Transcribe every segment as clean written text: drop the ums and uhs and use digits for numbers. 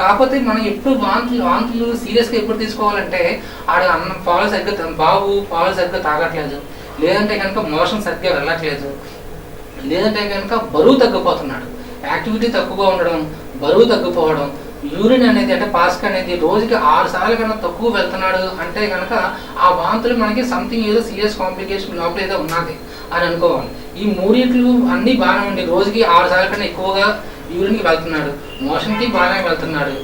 కాకపోతే మనం ఎప్పుడు వాంతులు సీరియస్గా ఎప్పుడు తీసుకోవాలంటే ఆడ అన్నం పాలు సరిగ్గా పాలు సరిగ్గా తాగట్లేదు, లేదంటే కనుక మోషన్ సరిగ్గా వెళ్ళట్లేదు, లేదంటే కనుక బరువు తగ్గిపోతున్నాడు, యాక్టివిటీ తక్కువగా ఉండడం, బరువు తగ్గిపోవడం, యూరిన్ అనేది అంటే పాస్క్ అనేది రోజుకి 6 సార్లు కన్నా తక్కువ వెళ్తున్నాడు అంటే కనుక ఆ వాంతులు మనకి సంథింగ్ ఏదో సీరియస్ కాంప్లికేషన్ లోపల ఏదో ఉన్నది అని అనుకోవాలి. ఈ మూడింట్లు అన్నీ బాగానే ఉండి రోజుకి 6 సార్లు కన్నా ఎక్కువగా యూరిన్కి వెళ్తున్నాడు, మోషన్కి బాగానే వెళ్తున్నాడు,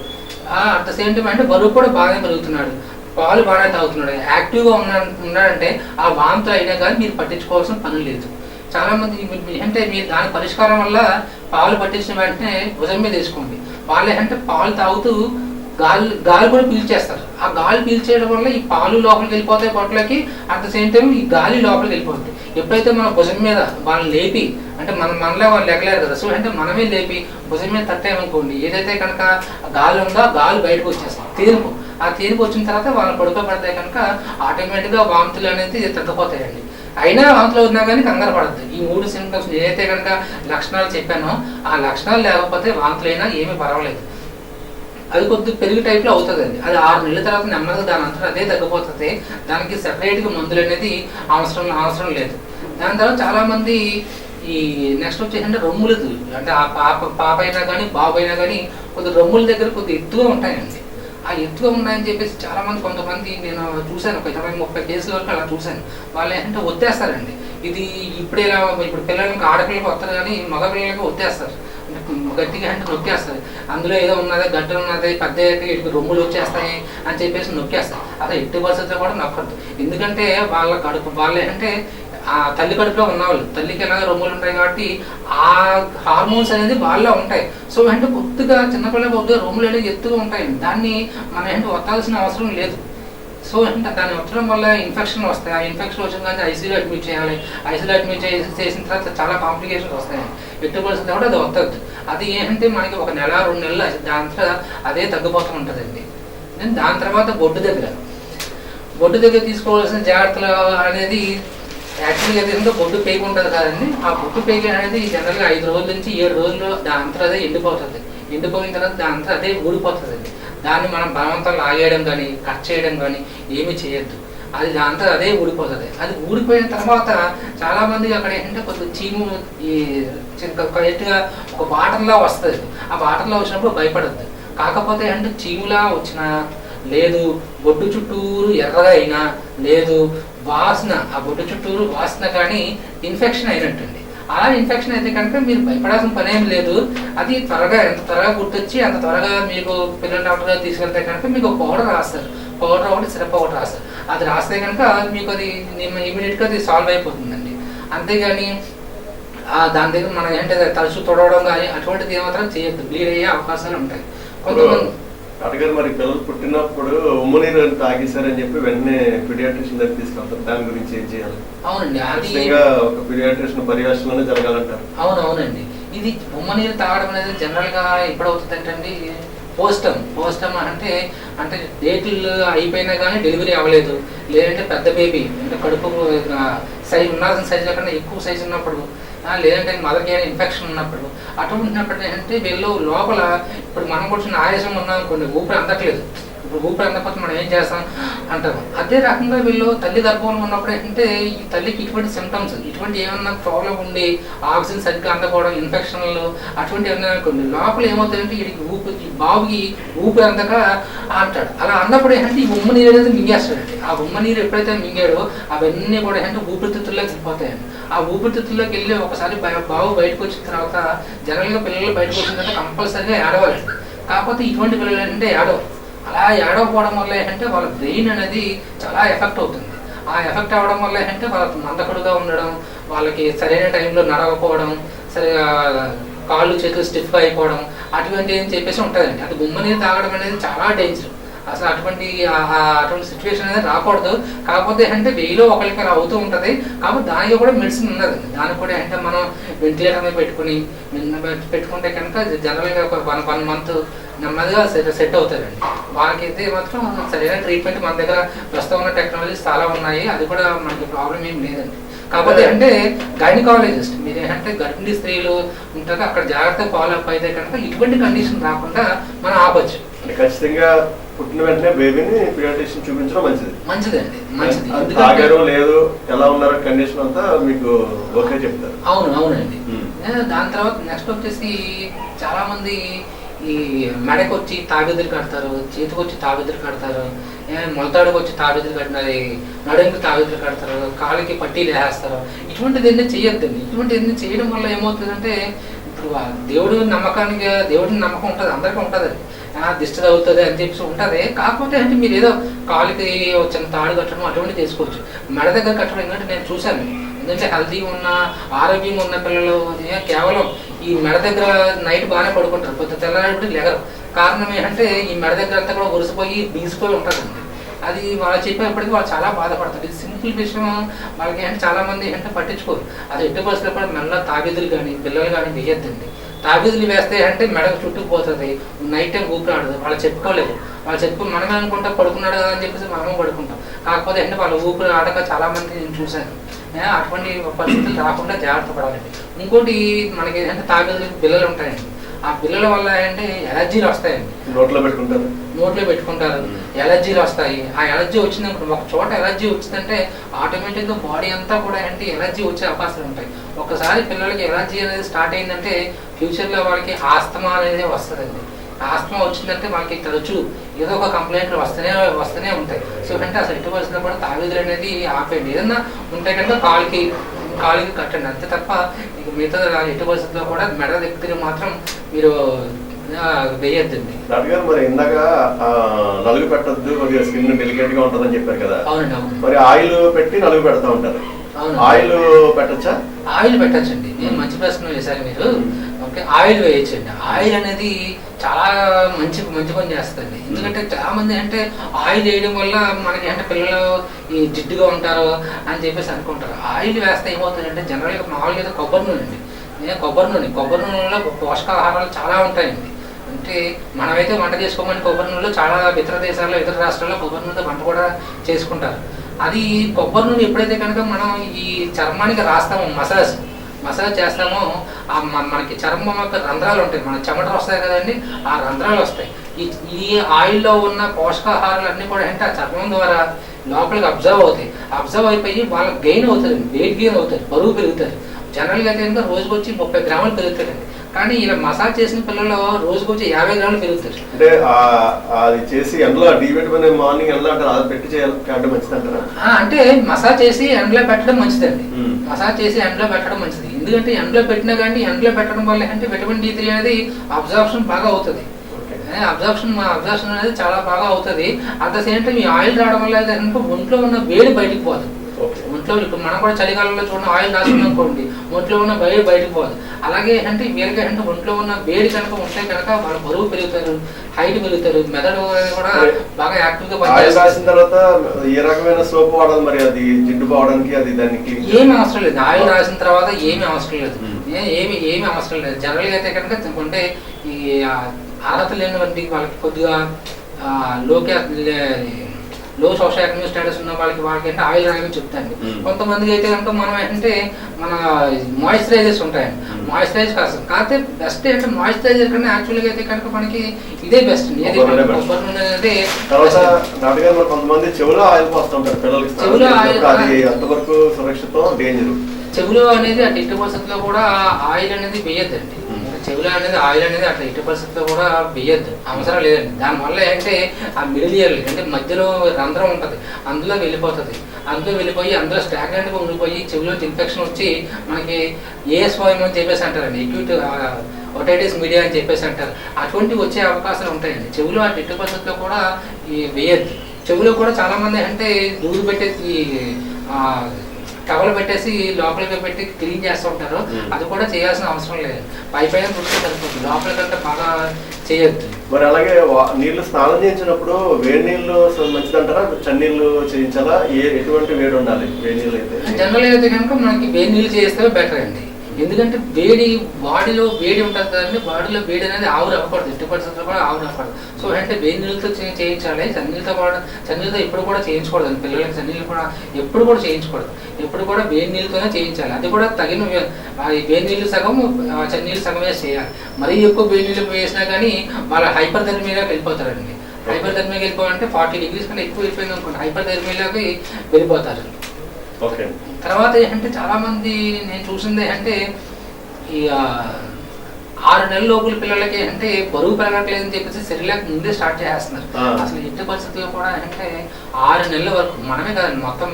అట్ ద సేమ్ టైం అంటే బరువు కూడా బాగానే పెరుగుతున్నాడు, పాలు బాగానే తాగుతున్నాడు, యాక్టివ్గా ఉన్నాడంటే ఆ వాంతులు అయినా కానీ మీరు పట్టించుకోవాల్సిన పని లేదు. చాలామంది అంటే మీరు దాని పరిష్కారం వల్ల పాలు పట్టించిన వెంటనే భుజం మీద వేసుకోండి. వాళ్ళు ఏంటంటే పాలు తాగుతూ గాలి కూడా పీల్చేస్తారు. ఆ గాలి పీల్చేయడం వల్ల ఈ పాలు లోపలికి వెళ్ళిపోతాయి పొట్టలోకి, అట్ ద సేమ్ టైం ఈ గాలి లోపలికి వెళ్ళిపోతుంది. ఎప్పుడైతే మన భుజం మీద వాళ్ళని లేపి అంటే మనలో వాళ్ళు లెగలేరు కదా, సో అంటే మనమే లేపి భుజం మీద తట్టామనుకోండి, ఏదైతే కనుక గాలి ఉందో ఆ గాలి బయటకు వచ్చేస్తాం, తేనుపు. ఆ తేనుపు వచ్చిన తర్వాత వాళ్ళని పడుకోబడితే కనుక ఆటోమేటిక్గా వాంతులు అనేది తగ్గిపోతాయండి. అయినా వాంతులు అవుతున్నా కానీ కంగారు పడద్దు. ఈ 3 సింప్టమ్స్ ఏదైతే కనుక లక్షణాలు చెప్పానో ఆ లక్షణాలు లేకపోతే వాంతులైనా ఏమీ పర్వాలేదు. అది కొద్దిగా పెరుగు టైప్లో అవుతుందండి. అది 6 నెలల తర్వాత నెమ్మదిగా దాని అంతా అదే తగ్గిపోతుంది. దానికి సెపరేట్గా మందులు అనేది అవసరం లేదు. దాని తర్వాత చాలామంది ఈ నెక్స్ట్ వచ్చేసి రొమ్ములు అంటే ఆ పాప అయినా కానీ బాబు అయినా కానీ కొద్ది రొమ్ముల దగ్గర కొద్దిగా ఎత్తుగా ఉంటాయండి. ఆ ఎత్తుగా ఉన్నాయని చెప్పేసి చాలామంది కొంతమంది నేను చూశాను, ఒక 20-30 కేసుల వరకు అలా చూశాను. వాళ్ళు ఏంటంటే ఒత్తేస్తారండి. ఇది ఇప్పుడు పిల్లలకి ఆడపిల్లకి వస్తారు కానీ మగ పిల్లలకి ఒత్తేస్తారు, గట్టిగా అంటే నొక్కేస్తారు. అందులో ఏదో ఉన్నది గడ్డ ఉన్నది పెద్ద ఇటు రొమ్ములు వచ్చేస్తాయి అని చెప్పేసి నొక్కేస్తారు. అసలు ఎట్టి పరిస్థితుల్లో కూడా నొక్కద్దు. ఎందుకంటే వాళ్ళ కడుపు వాళ్ళు ఏంటంటే ఆ తల్లి కడుపులో ఉన్నవాళ్ళు, తల్లికి ఎలాగ రొమ్ములు ఉంటాయి కాబట్టి ఆ హార్మోన్స్ అనేది వాళ్ళలో ఉంటాయి. సో అంటే కొద్దిగా చిన్నపిల్లలు కొద్దిగా రొమ్ములు అనేది ఎత్తుగా ఉంటాయండి. దాన్ని మనం ఏంటంటే ఒత్తాల్సిన అవసరం లేదు. సో అంటే దాన్ని ఒత్తడం వల్ల ఇన్ఫెక్షన్ వస్తాయి. ఆ ఇన్ఫెక్షన్ వచ్చిన కానీ ఐసీయూలో అడ్మిట్ చేయాలి. ఐసీయూలో అడ్మిట్ చేసిన తర్వాత చాలా కాంప్లికేషన్స్ వస్తాయి. ఎట్టి పరిస్థితి కూడా అది వద్దద్దు. అది ఏంటంటే మనకి 1 నెల 2 నెలలు దాంట్లో అదే తగ్గిపోతూ ఉంటుందండి. దాని తర్వాత బొడ్డు దగ్గర తీసుకోవాల్సిన జాగ్రత్తలు అనేది యాక్చువల్గా ఏంటంటే బొడ్డు పేగు ఉంటుంది కదండి. ఆ బొడ్డు పేగు అనేది జనరల్గా 5 రోజుల నుంచి 7 రోజులు దాని అంతా అదే ఎండిపోతుంది. ఎండిపోయిన తర్వాత దాని అంతా అదే ఊడిపోతుందండి. దాన్ని మనం బలవంతం లాగేయడం కానీ కట్ చేయడం కానీ ఏమీ చేయొద్దు. అది దాంతో అదే ఊడిపోతుంది. అది ఊడిపోయిన తర్వాత చాలామంది అక్కడ ఏంటంటే కొద్దిగా చీము ఈ కరెక్ట్గా ఒక వాటర్లా వస్తుంది. ఆ వాటర్లో వచ్చినప్పుడు భయపడద్దు. కాకపోతే అంటే చీములా వచ్చినా లేదు, బొడ్డు చుట్టూరు ఎర్రగా అయినా లేదు, వాసన ఆ బొడ్డు చుట్టూరు వాసన కానీ ఇన్ఫెక్షన్ అయినట్టుంది. అలా ఇన్ఫెక్షన్ అయితే కనుక మీరు భయపడాల్సిన పని ఏం లేదు. అది ఎంత త్వరగా గుర్తొచ్చి అంత త్వరగా మీకు పిల్లల డాక్టర్ గారు తీసుకెళ్తే కనుక మీకు పౌడర్ రాస్తారు. పౌడర్ ఒకటి సిరప్ ఒకటి రాస్తారు. అది రాస్తే కనుక మీకు అది ఇమీడియట్గా అది సాల్వ్ అయిపోతుందండి. అంతేగాని దాని దగ్గర మనం ఏంటంటే తరచు తొడవడం కానీ అటువంటిది ఏమాత్రం చేయొద్దు. బ్లీడ్ అయ్యే అవకాశాలు ఉంటాయి. కొంతమంది అడిగారు మరి పిల్లలు పుట్టినప్పుడు ఉమ్ము నీరు తాగేశారని చెప్పి వెంటనే పీడియాట్రిషియన్ దగ్గర తీసుకెళ్తారు. దాని గురించి ఏం చేయాలి? అవునండి, అది ఒక పీడియాట్రిషియన్ పర్యవేక్షణలోనే జరగాలంటారు. అవునవునండి. ఇది ఉమ్మ నీరు తాగడం అనేది జనరల్గా ఎప్పుడవుతుంది అంటే పోస్టమ్ అంటే డేట్లు అయిపోయినా కానీ డెలివరీ అవ్వలేదు, లేదంటే పెద్ద బేబీ అంటే కడుపు సైజు ఉండాల్సిన సైజులో కన్నా ఎక్కువ సైజు ఉన్నప్పుడు, లేదంటే మదర్కి ఏదైనా ఇన్ఫెక్షన్ ఉన్నప్పుడు, అటువంటినప్పుడు ఏంటంటే వీళ్ళు లోపల ఇప్పుడు మనం కూర్చున్న ఆయాసం ఉన్నాం అనుకోండి, ఊపిరి అందట్లేదు. ఇప్పుడు ఊపిరి అందకపోతే మనం ఏం చేస్తాం అంటారు. అదే రకంగా వీళ్ళు తల్లి గర్భంలో ఉన్నప్పుడు ఏంటంటే ఈ తల్లికి ఇటువంటి సిమ్టమ్స్ ఇటువంటి ఏమన్నా ప్రాబ్లం ఉండి ఆక్సిజన్ సరిగ్గా అందకపోవడం, ఇన్ఫెక్షన్లు అటువంటివి ఉన్నాయి అనుకోండి, లోపల ఏమవుతాయంటే ఈ బాబుకి ఊపిరి అందక అంటాడు. అలా అన్నప్పుడు ఏంటంటే ఈ ఉమ్మ నీరు అనేది మింగేస్తాడండి. ఆ ఉమ్మ నీరు ఎప్పుడైతే మింగాడో అవన్నీ కూడా ఏంటంటే ఊపిరితిత్తుల్లోకి వెళ్ళిపోతాయండి. ఆ ఊపిరితిత్తుల్లోకి వెళ్ళి ఒకసారి బాబు బయటకు వచ్చిన తర్వాత జనరల్గా పిల్లలు బయటకు వచ్చిన తర్వాత కంపల్సరీగా ఏడవాలండి. కాకపోతే ఇటువంటి పిల్లలు ఏంటంటే ఏడవ అలా ఏడవకపోవడం వల్ల ఏంటంటే వాళ్ళ బ్రెయిన్ అనేది చాలా ఎఫెక్ట్ అవుతుంది. ఆ ఎఫెక్ట్ అవ్వడం వల్ల ఏంటంటే వాళ్ళకి మందకడుగా ఉండడం, వాళ్ళకి సరైన టైంలో నడవకపోవడం, సరిగా కాళ్ళు చేతులు స్టిఫ్గా అయిపోవడం అటువంటి అని చెప్పేసి ఉంటుందండి. అది ఉమ్మ నీరు తాగడం అనేది చాలా డేంజర్. అసలు అటువంటి సిచ్యువేషన్ అనేది రాకూడదు. కాకపోతే అంటే 1000లో ఒకరికి అలా అవుతూ ఉంటుంది. కాబట్టి దానికి కూడా మెడిసిన్ ఉన్నదండి. దానికి కూడా అంటే మనం వెంటిలేటర్ మీద పెట్టుకుంటే కనుక జనరల్గా ఒక 1 మంత్ నెమ్మదిగా సెట్ అవుతారండి. వాళ్ళకైతే మాత్రం సరైన ట్రీట్మెంట్ మన దగ్గర ప్రస్తుతం ఉన్న టెక్నాలజీస్ చాలా ఉన్నాయి. అది కూడా మనకి ప్రాబ్లం ఏం లేదండి. కాకపోతే అంటే గైనకాలజిస్ట్ మీరు ఏంటంటే గర్భిణీ స్త్రీలు ఉంటారు, అక్కడ జాగ్రత్తగా ఫాలో అప్ అయితే కనుక ఇటువంటి కండిషన్ రాకుండా మనం ఆపచ్చు. ఖచ్చితంగా పుట్టిన వెంటనే బేబీని పీడియాట్రిషియన్ చూపించడం మంచిది. మంచిదండి, మంచిది. తాగారు లేదు ఎలా ఉన్నారో కండిషన్ అంతా మీకు ఓకే చెప్తారు. అవునండి. దాని తర్వాత నెక్స్ట్ వచ్చేసి చాలా మంది ఈ మెడకు వచ్చి తాబేదులు కడతారు, చేతికి వచ్చి తాబేదులు కడతారు, మొలతాడుకు వచ్చి తాబేదులు కట్టినది, నడుముకి తాబేదులు కడతారు, కాళ్ళకి పట్టీలు వేస్తారు. ఇటువంటిది ఎన్ని చేయొద్దండి. ఇటువంటిది చేయడం వల్ల ఏమవుతుందంటే ఇప్పుడు దేవుడి నమ్మకం ఉంటుంది, అందరికీ ఉంటుంది. దిష్టి తగ్గుతుంది అని చెప్పి ఉంటుంది. కాకపోతే అంటే మీరు ఏదో కాలుకి చిన్న తాడు కట్టడం అటువంటి చేసుకోవచ్చు. మెడ దగ్గర కట్టడం ఎందుకంటే నేను చూశాను. ఎందుకంటే హెల్తీగా ఉన్న ఆరోగ్యంగా ఉన్న పిల్లలు కేవలం ఈ మెడ దగ్గర నైట్ బాగానే పడుకుంటారు, కొద్ది తెల్లవారి లెగరు. కారణం ఏంటంటే ఈ మెడ దగ్గర అంతా కూడా ఉరిసిపోయి బిగిసిపోయి ఉంటుందండి. అది వాళ్ళు చెప్పేప్పటికీ వాళ్ళు చాలా బాధపడతారు. ఇది సింపుల్ విషయం. వాళ్ళకి అంటే చాలా మంది అంటే పట్టించుకోరు. అది ఎట్టి పరిస్థితుల్లో కూడా మెల్ల తాబేదులు కానీ పిల్లలు కానీ వేయద్దండి. తాబేదులు వేస్తే అంటే మెడకు చుట్టుకుపోతుంది, నైట్ టైం ఊపిరాడదు. వాళ్ళు చెప్పుకోలేదు. వాళ్ళు చెప్పుకుని మనమే అనుకుంటా పడుకున్నాడు కదా అని చెప్పేసి మనమే పడుకుంటాం. కాకపోతే అంటే వాళ్ళు ఊపిరి ఆడక చాలా మంది నేను చూశాను. అటువంటి పరిస్థితులు రాకుండా జాగ్రత్త పడాలండి. ఇంకోటి మనకి ఏంటంటే తాబేదులు బిల్లలు ఉంటాయండి. ఆ బిల్లల వల్ల ఏంటంటే ఎలర్జీలు వస్తాయండి. నోట్లో పెట్టుకుంటారు, ఎలర్జీలు వస్తాయి. ఆ ఎలర్జీ వచ్చిందనుకో, ఒక చోట ఎలర్జీ వచ్చిందంటే ఆటోమేటిక్గా బాడీ అంతా కూడా ఏంటి ఎలర్జీ వచ్చే అవకాశాలు ఉంటాయి. ఒకసారి పిల్లలకి ఎలర్జీ అనేది స్టార్ట్ అయిందంటే ఫ్యూచర్లో వాళ్ళకి ఆస్తమా అనేది వస్తుందండి. ఆస్తమా వచ్చిందంటే వాళ్ళకి తరచూ ఏదో ఒక కంప్లైంట్లు వస్తూనే ఉంటాయి. సో అంటే అసలు ఎటు పరిస్థితుల్లో కూడా తాబేదులు అనేది ఆపేయండి. ఏదన్నా ఉంటే కనుక కాలికి కట్టండి, అంతే తప్ప ఇక మిగతా ఎటు పరిస్థితుల్లో కూడా మెడ దగ్గర మాత్రం మీరు వేయద్దండి. డాక్టర్ గారు మరి ఇందాక నలుగు పెట్టద్దు, కొద్దిగా స్కిన్ డెలికేట్ గా ఉంటుందని చెప్పారు కదా. అవునండి. మరి ఆయిల్ పెట్టి నలుగు పెడతా ఉంటారు. ఆయిల్ పెట్టచ్చా? ఆయిల్ పెట్టచ్చండి. నేను మంచి ప్రశ్న వేశారు మీరు. Okay, oil వేయచ్చండి. ఆయిల్ అనేది చాలా మంచి పని చేస్తుంది. ఎందుకంటే చాలా మంది అంటే ఆయిల్ వేయడం వల్ల మనకి అంటే పిల్లలు ఈ జిడ్డుగా ఉంటారు అని చెప్పేసి అనుకుంటారు. ఆయిల్ వేస్తే ఏమవుతుందంటే జనరల్గా మామూలుగా కొబ్బరి నూనె అండి. కొబ్బరి నూనెలో పోషకాహారాలు చాలా ఉంటాయండి. అంటే మనమైతే వంట చేసుకోమని కొబ్బరి నూనెలో చాలా ఇతర దేశాల్లో ఇతర రాష్ట్రాల్లో కొబ్బరి నూనెతో వంట కూడా చేసుకుంటారు. అది కొబ్బరి నూనె ఎప్పుడైతే కనుక మనం ఈ చర్మానికి రాస్తామో మసాజ్ చేస్తామో మనకి చర్మం యొక్క రంధ్రాలు ఉంటాయి, మన చెమటలు వస్తాయి కదండి, ఆ రంధ్రాలు వస్తాయి. ఈ ఆయిల్లో ఉన్న పోషకాహారాలు అన్నీ కూడా అంటే ఆ చర్మం ద్వారా లోపలికి అబ్జర్వ్ అయిపోయి వాళ్ళకి గెయిన్ అవుతుంది, వెయిట్ గెయిన్ అవుతుంది, బరువు పెరుగుతారు. జనరల్గా అయితే కనుక రోజుకి వచ్చి 30 గ్రాములు పెరుగుతారండి. కానీ ఇలా మసాజ్ చేసిన పిల్లలు రోజుకి వచ్చి 50 గ్రాములు పెరుగుతారు. అంటే అది చేసి ఎండలో మార్నింగ్ ఎండలో అది పెట్టి చేయాలి మంచిది అంటారా? అంటే మసాజ్ చేసి ఎండలో పెట్టడం మంచిదండి. మసాజ్ చేసి ఎండలో పెట్టడం మంచిది. ఎందుకంటే ఎండలో పెట్టినా కానీ ఎండలో పెట్టడం వల్ల అంటే విటమిన్ D3 అనేది అబ్జార్ప్షన్ బాగా అవుతుంది. అబ్జార్ప్షన్ అనేది చాలా బాగా అవుతుంది. అట్ ద సేమ్ టైం ఈ ఆయిల్ రావడం వల్ల ఒంట్లో ఉన్న వేడి బయటికి పోతుంది. ఒంట్లో ఇప్పుడు మనం కూడా చలికాలంలో చూడండి ఆయిల్ రాసుకున్నాం అనుకోండి, ఒంట్లో ఉన్న వేడి బయటకు పోదు. అలాగే అంటే వీళ్ళకి అంటే ఒంట్లో ఉన్న వేడి కనుక ఉంటే కనుక వాళ్ళు బరువు పెరుగుతారు, హైట్ పెరుగుతారు, మెదడు కూడా బాగా యాక్టివ్ గా పనిచేస్తారు. రాసిన తర్వాత ఏ రకమైన సోప్ వాడాలి మరి అది జిడ్డు పోవడానికి? అది దానికి ఏమి అవసరం లేదు. ఆయిల్ రాసిన తర్వాత ఏమి అవసరం లేదు. ఏమి అవసరం లేదు. జనరల్ గా అయితే కనుక అంటే ఈ అర్హత లేనివంటి వాళ్ళకి కొద్దిగా లో సోషల్ ఎకనామిక్ స్టేటస్ ఉన్న వాళ్ళకి అంటే ఆయిల్ రాయని చెప్తాండి. కొంతమందికి అయితే కనుక మనం అంటే మన మాయిశ్చరైజర్స్ ఉంటాయండి, మాయిశ్చరైజ్ కాదు. కాకపోతే బెస్ట్ అంటే మాయిశ్చరైజర్ కన్నా యాక్చువల్గా అయితే కనుక మనకి ఇదే బెస్ట్ అండి. కొబ్బరి నూనె అనేది కొంతమంది చెవులో ఆయిల్ పోస్తుంటారు పిల్లలకి, అంతవరకు సురక్షితం డేంజర్. చెవులో అనేది అటు ఇటు పరిస్థితుల్లో కూడా ఆయిల్ అనేది వేయద్దండి. చెవులో అనేది ఆయిల్ అనేది అట్లా ఇటు పరిస్థితుల్లో కూడా వేయద్దు, అవసరం లేదండి. దానివల్ల ఏంటంటే ఆ మిడిల్ ఇయర్ అంటే మధ్యలో రంధ్రం ఉంటుంది, అందులో వెళ్ళిపోతుంది. అందులో స్టాగ్నెంట్గా ఉండిపోయి చెవిలో ఇన్ఫెక్షన్ వచ్చి మనకి ASYM అని చెప్పేసి అంటారండి, అక్యూట్ ఓటైటిస్ మీడియా అని చెప్పేసి అంటారు. అటువంటివి వచ్చే అవకాశాలు ఉంటాయండి. చెవిలో అటు ఇటు పరిస్థితుల్లో కూడా వేయద్దు. చెవిలో కూడా చాలా మంది అంటే దూరు పెట్టేసి కవలు పెట్టేసి లోపలికి పెట్టి క్లీన్ చేస్తూ ఉంటారు. అది కూడా చేయాల్సిన అవసరం లేదు. పైన పుట్టుక సరిపోతుంది, లోపలికంటే బాగా చేయొద్దు. మరి అలాగే నీళ్లు స్నానం చేయించినప్పుడు వేడి నీళ్ళు మంచిదంటారా, చన్నీళ్ళు చేయించాలా? ఎటువంటి వేడి ఉండాలి? వేడి నీళ్ళు అయితే జనరల్ అయితే కనుక మనకి వేడి నీళ్ళు చేస్తే బెటర్ అండి. ఎందుకంటే వేడి బాడీలో వేడి ఉంటుంది కదండి, బాడీలో వేడి అనేది ఆవిరి అవ్వకూడదు, 50% కూడా ఆవిరి అవ్వకూడదు. సో అంటే వేడి నీళ్ళతో చేయించాలి, చన్నీళ్ళతో కూడా, చన్నీళ్ళతో ఎప్పుడు కూడా చేయించకూడదు అండి. పిల్లలకి చన్నీళ్ళు కూడా ఎప్పుడు కూడా చేయించకూడదు, ఎప్పుడు కూడా వేడి నీళ్ళతోనే చేయించాలి. అది కూడా తగిన వేడి నీళ్ళు సగం చన్నీళ్ళు సగం వేసి చేయాలి. మరీ ఎక్కువ వేడి నీళ్ళు వేసినా కానీ వాళ్ళ హైపర్ థర్మియాకి వెళ్ళిపోతారండి. హైపర్ థర్మియాకి వెళ్ళిపోవాలంటే 40 degrees కన్నా ఎక్కువ వెళ్ళిపోయింది అనుకోండి, హైపర్ థర్మియాకి వెళ్ళిపోతారు. తర్వాత ఏంటంటే చాలా మంది నేను చూసింది అంటే ఈ 6 నెలల లోపల పిల్లలకి అంటే బరువు పెరగట్లేదని చెప్పేసి సెరిలాక్ ముందే స్టార్ట్ చేస్తున్నారు. అసలు ఎట్టి పరిస్థితుల్లో కూడా అంటే 6 నెలల వరకు మనమే కదండి, మొత్తం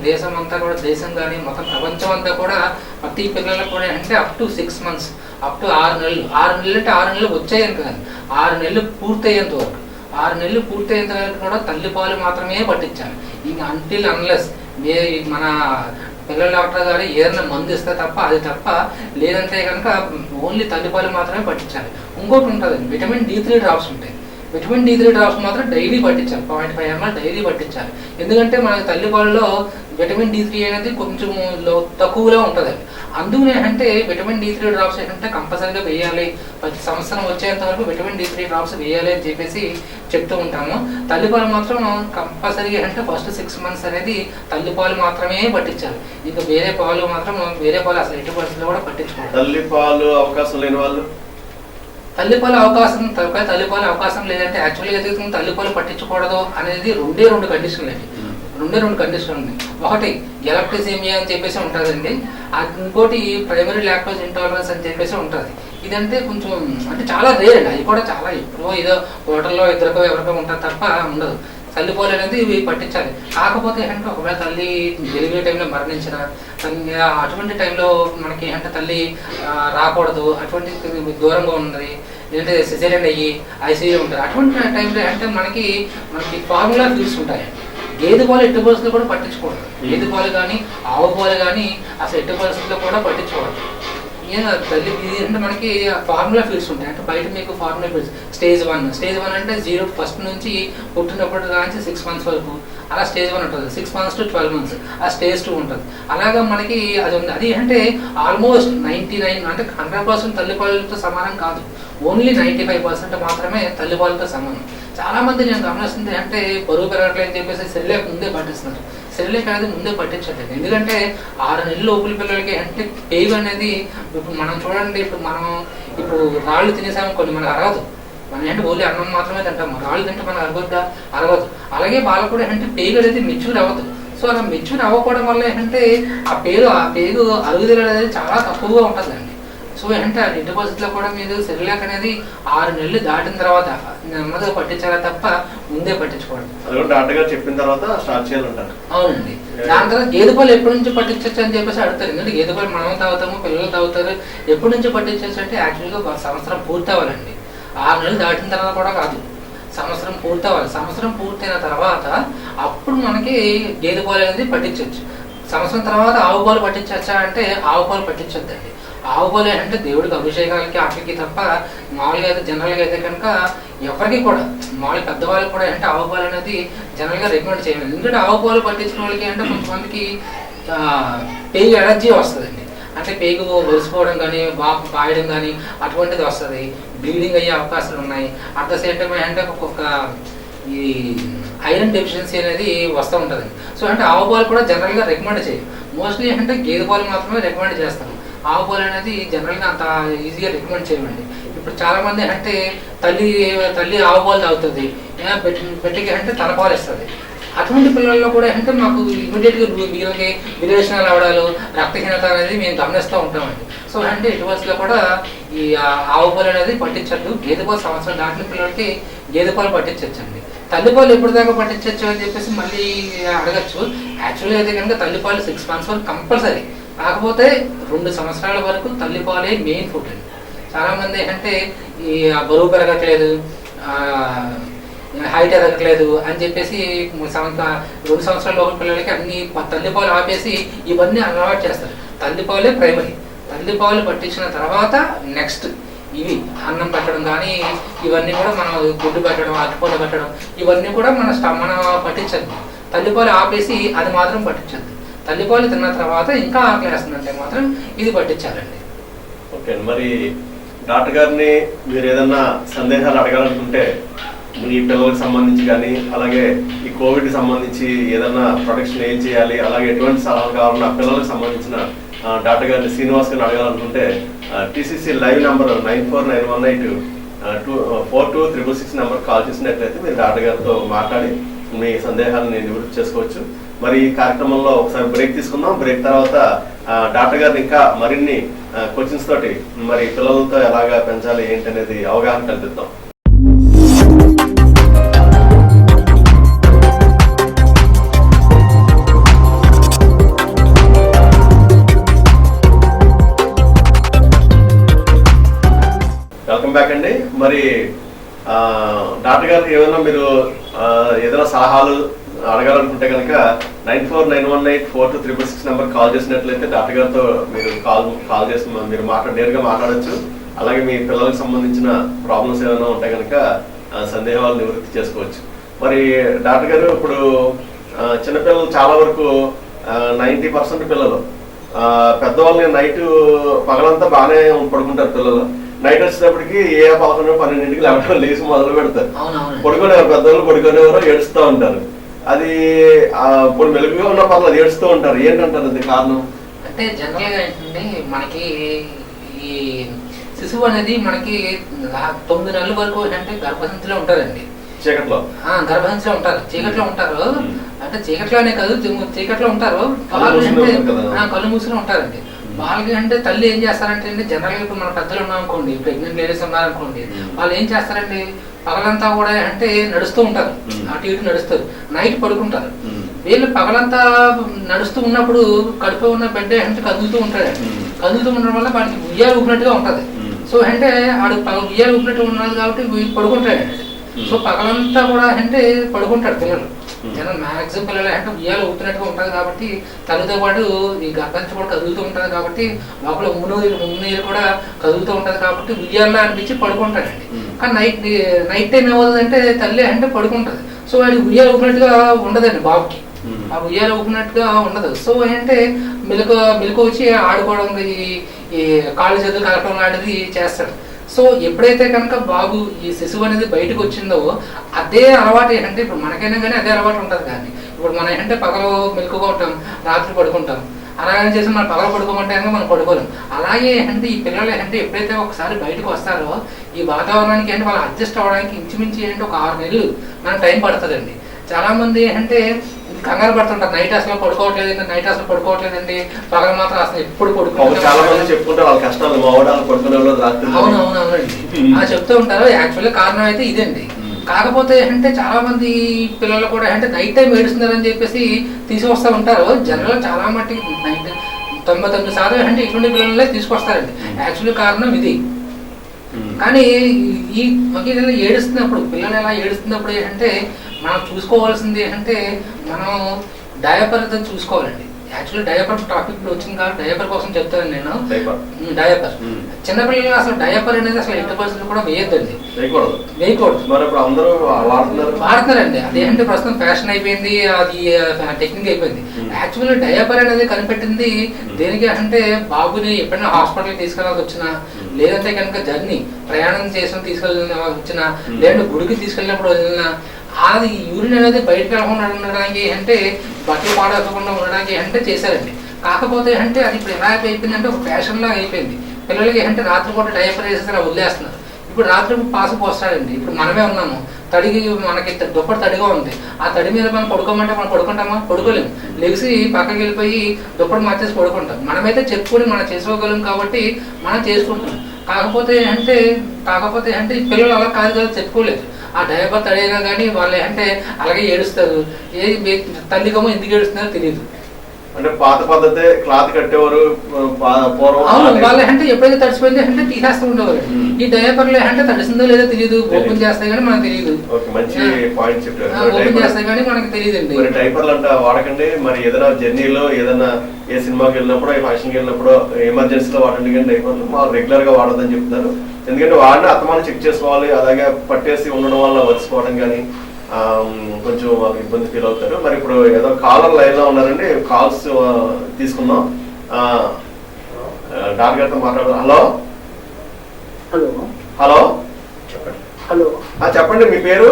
దేశం అంతా కూడా, దేశం కానీ మొత్తం ప్రపంచం అంతా కూడా ప్రతి పిల్లలకు కూడా అంటే up to 6 months, up to 6 నెలలు. 6 నెలలు అంటే 6 నెలలు వచ్చాయని కదండి, 6 నెలలు పూర్తయ్యేంత వరకు, 6 నెలలు పూర్తయ్యేంత వరకు కూడా తల్లిపాలు మాత్రమే పట్టించాలి. ఇంకా అంటిల్ అన్లెస్ మన పిల్లల డాక్టర్ గారు ఏదైనా మందు ఇస్తే తప్ప, అది తప్ప, లేదంటే కనుక ఓన్లీ తల్లిపాలు మాత్రమే పట్టించాలి. ఇంకోటి ఉంటుందండి, విటమిన్ D3 డ్రాప్స్ ఉంటాయి. విటమిన్ D3 డ్రాప్స్ మాత్రం డైలీ పట్టించాలి, 0.5 ml డైలీ పట్టించాలి. ఎందుకంటే మనకి తల్లిపాలలో విటమిన్ D3 అనేది కొంచెం తక్కువలో ఉంటుంది. అందుకనే అంటే విటమిన్ D3 డ్రాప్స్ ఏంటంటే కంపల్సరీగా వేయాలి, ప్రతి సంవత్సరం వచ్చేంత వరకు విటమిన్ D3 డ్రాప్స్ వేయాలి అని చెప్పేసి చెప్తూ ఉంటాము. తల్లిపాలు మాత్రం కంపల్సరీగా అంటే ఫస్ట్ 6 months అనేది తల్లిపాలు మాత్రమే పట్టించాలి. ఇంకా వేరే పాలు అసలు ఎట్టి పరిస్థితుల్లో కూడా పట్టించుకోవాలి. తల్లిపాలు అవకాశం లేని వాళ్ళు తల్లిపాలు అవకాశం లేదంటే యాక్చువల్గా అయితే తల్లిపాలు పట్టించకూడదు అనేది రెండు కండిషన్లు అండి. రెండు కండిషన్లు ఉన్నాయి. ఒకటి గెలాక్టోజీమియా అని చెప్పేసి ఉంటుందండి, ఇంకోటి ప్రైమరీ లాక్టోజ్ ఇంటాలరెన్స్ అని చెప్పేసి ఉంటుంది. ఇదంటే కొంచెం అంటే చాలా రేర్ అండి, అది కూడా చాలా ఎప్పుడో ఏదో హోటల్లో ఎవరికో ఉంటుంది తప్ప ఉండదు. తల్లిపాలు అనేది ఇవి పట్టించాలి. కాకపోతే అంటే ఒకవేళ తల్లి డెలివరీ టైంలో మరణించిన, అటువంటి టైంలో మనకి అంటే తల్లి రాకూడదు, అటువంటి దూరంగా ఉన్నది, లేదంటే సిజేరియన్ అయ్యి ఐసీయూ ఉంటారు, అటువంటి టైంలో అంటే మనకి ఫార్ములా ఫీడ్స్ ఉంటాయి. గేదె పాలు ఎట్టి పరిస్థితుల్లో కూడా పట్టించుకోవద్దు. గేదె పాలు కానీ ఆవు పాలు కానీ అసలు ఎట్టి పరిస్థితుల్లో కూడా పట్టించుకోవద్దు. తల్లి అంటే మనకి ఫార్ములా ఫీడ్స్ ఉంటాయి. అంటే బయట మీకు ఫార్ములా ఫీడ్స్ స్టేజ్ 1 అంటే 0 ఫస్ట్ నుంచి పుట్టినప్పటి నుంచి 6 months వరకు అలా స్టేజ్ 1 ఉంటుంది. 6 months to 12 months ఆ స్టేజ్ 2 ఉంటుంది. అలాగా మనకి అది ఉంది. అది అంటే ఆల్మోస్ట్ 99 అంటే 100% తల్లిపాలతో సమానం కాదు, ఓన్లీ 95% మాత్రమే తల్లిపాలతో సమానం. చాలా మంది నేను గమనిస్తుంది అంటే బరువు పెరగట్లేదని చెప్పేసి సెరిలాక్ ముందే పట్టిస్తున్నారు. సెరిలాక్ అనేది ముందే పట్టించట్లేదు. ఎందుకంటే 6 నెలల లోపల పిల్లలకి అంటే పేగు అనేది ఇప్పుడు మనం చూడండి, ఇప్పుడు రాళ్ళు తినేసామనుకోండి మనకు అరగదు. మనం అంటే ఓన్లీ అన్నం మాత్రమే తింటాము, రాళ్ళు తింటే మనకు అరగదు. అలాగే వాళ్ళకు కూడా అంటే పేగు అనేది మెచ్యూర్ అవ్వదు. సో అలా మెచ్యూర్ అవ్వకపోవడం వల్ల ఏంటంటే ఆ పేగు అరుగుదల అనేది చాలా తక్కువగా ఉంటుందండి. సో అంటే ఎట్టి పరిస్థితుల్లో కూడా మీరు సెరిలాక్ అనేది 6 నెలలు దాటిన తర్వాత నెమ్మదిగా పట్టించాలా తప్ప ముందే పట్టించుకోండి. చెప్పిన తర్వాత స్టార్ట్ చేయాలంటారు. అవునండి. దాని తర్వాత గేదె పాలు ఎప్పటి నుంచి పట్టించవచ్చు అని చెప్పేసి అడుగుతారు. ఎందుకంటే గేదె పాలు మనం తాగుతాము, పిల్లలు తాగుతారు. ఎప్పటి నుంచి పట్టించవచ్చు అంటే యాక్చువల్గా సంవత్సరం పూర్తి అవ్వాలండి. 6 నెలలు దాటిన తర్వాత కూడా కాదు, సంవత్సరం పూర్తి అవ్వాలి. సంవత్సరం పూర్తయిన తర్వాత అప్పుడు మనకి గేదె పాలు అనేది పట్టించవచ్చు. సంవత్సరం తర్వాత ఆవు పాలు పట్టించవచ్చా అంటే ఆవు పాలు పట్టించొద్దండి. ఆవు పాలు అంటే దేవుడికి అభిషేకాలకి వాటికి తప్ప మామూలుగా అయితే జనరల్గా అయితే కనుక ఎవరికి కూడా మామూలు పెద్దవాళ్ళకి కూడా అంటే ఆవు పాలు అనేది జనరల్గా రికమెండ్ చేయాలి. ఎందుకంటే ఆవు పాలు పట్టించిన వాళ్ళకి అంటే కొంతమందికి పేగు ఎలర్జీ వస్తుందండి. అంటే పేగు ఒలిసిపోవడం కానీ బాయడం కానీ అటువంటిది వస్తుంది, బ్లీడింగ్ అయ్యే అవకాశాలు ఉన్నాయి. అట్ ద సేమ్ టైం అంటే ఒక్కొక్క ఈ ఐరన్ డెఫిషియన్సీ అనేది వస్తూ ఉంటుంది. సో అంటే ఆవు పాలు కూడా జనరల్గా రికమెండ్ చేయం. మోస్ట్లీ అంటే గేదె పాలు మాత్రమే రికమెండ్ చేస్తాం. ఆవు పాలు అనేది జనరల్గా అంత ఈజీగా రికమెండ్ చేయమండి. ఇప్పుడు చాలా మంది అంటే తల్లి ఆవు పాలు తాగుతుంది, బిడ్డకి అంటే తన పాలు ఇస్తుంది. అటువంటి పిల్లల్లో కూడా అంటే మాకు ఇమీడియట్గా వీళ్ళకి విరేచనాలు అవడాలు, రక్తహీనత అనేది మేము గమనిస్తూ ఉంటామండి. సో అంటే ఇటువైపులో కూడా ఈ ఆవు పాలు అనేది పట్టించద్దు. గేదె పాలు సంవత్సరం దాటిన పిల్లలకి గేదె పాలు పట్టించవచ్చండి. తల్లిపాలు ఎప్పుడు దాకా పట్టించవచ్చు అని చెప్పేసి మళ్ళీ అడగచ్చు. యాక్చువల్గా అయితే కనుక తల్లిపాలు 6 months వరకు కంపల్సరీ. కాకపోతే 2 సంవత్సరాల వరకు తల్లిపాలే మెయిన్ ఫుడ్ అండి. చాలామంది అంటే ఈ బరువు పెరగట్లేదు, హైట్ ఎదగట్లేదు అని చెప్పేసి 2 సంవత్సరాల లోపల పిల్లలకి అన్ని తల్లిపాలు ఆపేసి ఇవన్నీ అలవాటు చేస్తారు. తల్లిపాలే ప్రైమరీ. తల్లిపాలు పట్టించిన తర్వాత నెక్స్ట్ ఇవి అన్నం పెట్టడం కానీ ఇవన్నీ కూడా మనం గుడ్డు పెట్టడం, అరటిపళ్ళు పెట్టడం ఇవన్నీ కూడా మన పట్టించద్దు. తల్లిపాలు ఆపేసి అది మాత్రం పట్టించద్దు. తల్లిపాలు తిన్న తర్వాత ఇంకా ఆకలి వేస్తుందంటే మాత్రం ఇది పట్టించాలండి. ఓకే, మరి డాక్టర్ గారిని మీరు ఏదన్నా సందేహాలు అడగాలనుకుంటే మీ పిల్లలకు సంబంధించి కానీ, అలాగే ఈ కోవిడ్కి సంబంధించి ఏదన్నా ప్రొటెక్షన్ ఏం చేయాలి, అలాగే ఎటువంటి సలహాలు కావాలన్నా పిల్లలకు సంబంధించిన డాక్టర్ గారిని శ్రీనివాస్ గారిని అడగాలనుకుంటే TCC live number 9491824266 number call చేసినట్లయితే మీరు డాక్టర్ గారితో మాట్లాడి మీ సందేహాలను నివృత్తి చేసుకోవచ్చు. మరి ఈ కార్యక్రమంలో ఒకసారి బ్రేక్ తీసుకుందాం. బ్రేక్ తర్వాత డాక్టర్ గారిని ఇంకా మరిన్ని కోచింగ్స్ తోటి మరి పిల్లలతో ఎలాగా పెంచాలి ఏంటి అనేది అవగాహన కల్పిద్దాం. వెల్కమ్ బ్యాక్ అండి. మరి డాక్టర్ గారికి ఏమైనా మీరు ఏదైనా సలహాలు అడగాలనుకుంటే కనుక 9491842366 నెంబర్ కాల్ చేసినట్లయితే డాక్టర్ గారితో మీరు కాల్ చేసి మీరు నేరుగా మాట్లాడచ్చు. అలాగే మీ పిల్లలకు సంబంధించిన ప్రాబ్లమ్స్ ఏమైనా ఉంటే కనుక సందేహాలు నివృత్తి చేసుకోవచ్చు. మరి డాక్టర్ గారు ఇప్పుడు చిన్నపిల్లలు చాలా వరకు 90% పిల్లలు పెద్దవాళ్ళని నైట్ పగలంతా బాగానే పడుకుంటారు. పిల్లలు నైట్ వచ్చేటప్పటికి 11-12 లేవడం లేచి మొదలు పెడతారు. పడుకునేవారు, పెద్దవాళ్ళు పడుకునేవారు ఏడుస్తూ ఉంటారు. అది ఇప్పుడు మెలుగుగా ఉన్న పర్లేదు ఏడుస్తూ ఉంటారు. ఏంటంటారు అది కారణం? అంటే జనరల్ గా ఏంటంటే మనకి ఈ శిశువు అనేది మనకి 9 నెలల వరకు అంటే గర్భసంచిలో ఉంటారండి. చీకట్లో గర్భసంచిలో ఉంటారు, చీకట్లో ఉంటారు. అంటే చీకట్లోనే కాదు, చీకట్లో ఉంటారు, కళ్ళు మూసుకుని ఉంటారండి. వాళ్ళకి అంటే తల్లి ఏం చేస్తారంటే అండి, జనరల్గా ఇప్పుడు మన పెద్దలు ఉన్నాం అనుకోండి, ప్రెగ్నెంట్ లేడీస్ ఉన్నారనుకోండి, వాళ్ళు ఏం చేస్తారండి పగలంతా కూడా అంటే నడుస్తూ ఉంటారు, అటు ఇటు నడుస్తారు, నైట్ పడుకుంటారు. వీళ్ళు పగలంతా నడుస్తూ ఉన్నప్పుడు కడుపు ఉన్న బిడ్డ అంటే కదులుతూ ఉంటాడు. కదులుతూ ఉండడం వల్ల వాడికి ఉయ్యాలు ఊపినట్టుగా ఉంటుంది. సో అంటే వాడు ఉయ్యాలు ఊపినట్టు ఉన్నది కాబట్టి పడుకుంటాడండి. సో పగలంతా కూడా అంటే పడుకుంటాడు పిల్లలు. జనం మ్యాక్సిమం పిల్లలు అంటే ఉయ్యాలు ఊపినట్టుగా ఉంటుంది కాబట్టి తల్లితో పాటు ఈ గర్భంచి కూడా కదులుతూ ఉంటుంది కాబట్టి లోపల ఉమ్మునీరు కూడా కదులుతూ ఉంటుంది కాబట్టి ఉయ్యాల్లో అనిపించి పడుకుంటాడండి. కానీ నైట్ టైం ఏమవుతుందంటే తల్లి అంటే పడుకుంటుంది. సో వాడికి ఉయ్యాలు ఊపినట్టుగా ఉండదండి బాబుకి, ఆ ఉయ్యాలు ఊపినట్టుగా ఉండదు. సో ఏంటంటే మెలకు వచ్చి ఆడుకోవడం, ఈ కాళ్ళు చేతులు కలపడం లాంటిది చేస్తాడు. సో ఎప్పుడైతే కనుక బాబు ఈ శిశువు అనేది బయటకు వచ్చిందో అదే అలవాటు ఏంటంటే ఇప్పుడు మనకైనా కానీ అదే అలవాటు ఉంటుంది. కానీ ఇప్పుడు మనం ఏంటంటే పగలు మెలకుగా ఉంటాం, రాత్రి పడుకుంటాం. అలాగని చేసి మనం పగలు పడుకోమంటే కనుక మనం పడుకోలేం. అలాగే ఏంటంటే ఈ పిల్లలు ఏంటంటే ఎప్పుడైతే ఒకసారి బయటకు వస్తారో ఈ వాతావరణానికి ఏంటంటే వాళ్ళు అడ్జస్ట్ అవ్వడానికి ఇంచుమించి ఏంటంటే ఒక 6 నెలలు మనకు టైం పడుతుందండి. చాలా మంది అంటే కంగారు పడుతుంటారు, నైట్ అసలు పడుకోవట్లేదండి, నైట్ అసలు పడుకోవట్లేదండి, పగలు మాత్రం అసలు ఎప్పుడు పడుకోవట్లేదు. అవునవునండి చెప్తూ ఉంటారు. యాక్చువల్లీ కారణం అయితే ఇదండి. కాకపోతే అంటే చాలా మంది పిల్లలు కూడా అంటే నైట్ టైం ఏడుస్తున్నారని చెప్పేసి తీసుకొస్తూ ఉంటారు. జనరల్ చాలా మట్టికి 99% అంటే ఇటువంటి పిల్లలే తీసుకొస్తారండి. యాక్చువల్లీ కారణం ఇది. కానీ ఈ ఏడుస్తున్నప్పుడు పిల్లలు ఎలా ఏడుస్తున్నప్పుడు ఏంటంటే మనం చూసుకోవాల్సింది ఏంటంటే మనం డయాపర్ చూసుకోవాలండి. యాక్చువల్లీ డయాపర్ టాపిక్ ఇప్పుడు వచ్చింది కాబట్టి డయాపర్ కోసం చెప్తాను నేను. డయాపర్ చిన్నపిల్లలు అసలు డయాపర్ అనేది అసలు 80% కూడా వేయొద్దండి, వేయకూడదు. వాడుతున్నారండి. అదేంటే ప్రస్తుతం ఫ్యాషన్ అయిపోయింది, అది టెక్నిక్ అయిపోయింది. యాక్చువల్లీ డయాపర్ అనేది కనిపెట్టింది దేనికి అంటే బాబుని ఎప్పుడైనా హాస్పిటల్కి తీసుకెళ్ళాల్సి వచ్చినా, లేదంటే కనుక ప్రయాణం చేసిన వచ్చినా, లేదంటే గుడికి తీసుకెళ్ళినప్పుడు వదిలినా అది యూరిన్ అనేది బయటకు వెళ్ళకుండా ఉండడానికి అంటే బట్టలు పాడకుండా ఉండడానికి అంటే చేశారండి. కాకపోతే అంటే అది ఇప్పుడు ఎలా అయిపోయిందంటే ఒక ఫ్యాషన్ లాగా అయిపోయింది. పిల్లలకి అంటే రాత్రిపూట డైపర్ వేసేసి అలా వదిలేస్తున్నారు. ఇప్పుడు రాత్రి పాసు పోస్తాడండి. ఇప్పుడు మనమే ఉన్నాము, తడిగి మనకి దుప్పటి తడిగా ఉంది, ఆ తడి మీద మనం పడుకోమంటే మనం పడుకుంటామా? పడుకోలేము. లెగిసి పక్కకి వెళ్ళిపోయి దుప్పటి మార్చేసి పడుకుంటాం. మనమైతే చెప్పుకొని మనం చేసుకోగలం కాబట్టి మనం చేసుకుంటాం. కాకపోతే అంటే పిల్లలు అలా కాదు కదా, చెప్పుకోలేదు. ఆ డైపర్ తడిగినా కానీ వాళ్ళు అంటే అలాగే ఏడుస్తారు. తల్లికమో ఎందుకు ఏడుస్తున్నారో తెలియదు. అంటే పాత పద్ధతి క్లాత్ కట్టేవారు వాళ్ళు అంటే ఎప్పుడైతే తడిసిపోయింది అంటే తీసేస్తూ ఉండేవారు. ఈ డైపర్లు అంటే తడిసిందో లేదో తెలియదు, ఓపెన్ చేస్తాయి కానీ మనకు తెలియదు. మంచి పాయింట్ చెప్పారు. ఓపెన్ చేస్తాయి కానీ మనకు తెలియదండి. మరి డైపర్లు అంటే వాడకండి. మరి ఏదైనా జర్నీలో ఏదైనా ఏ సినిమాకి వెళ్ళినప్పుడు, ఏ ఫంక్షన్కి వెళ్ళినప్పుడు ఎమర్జెన్సీలో వాడండి. కానీ డైపర్లు వాళ్ళు రెగ్యులర్ గా వాడదని చెప్తున్నారు. ఎందుకంటే వాడిని అత్తమానం చెక్ చేసుకోవాలి. అలాగే పట్టేసి ఉండడం వల్ల వచ్చిపోవడం కానీ కొంచెం వాళ్ళు ఇబ్బంది ఫీల్ అవుతారు. మరి ఇప్పుడు ఏదో కాలర్ లైన్ లో ఉన్నారండి, కాల్స్ తీసుకుందాం. డాక్టర్ గారితో మాట్లాడదాం. హలో హలో హలో చెప్పండి. హలో చెప్పండి, మీ పేరు?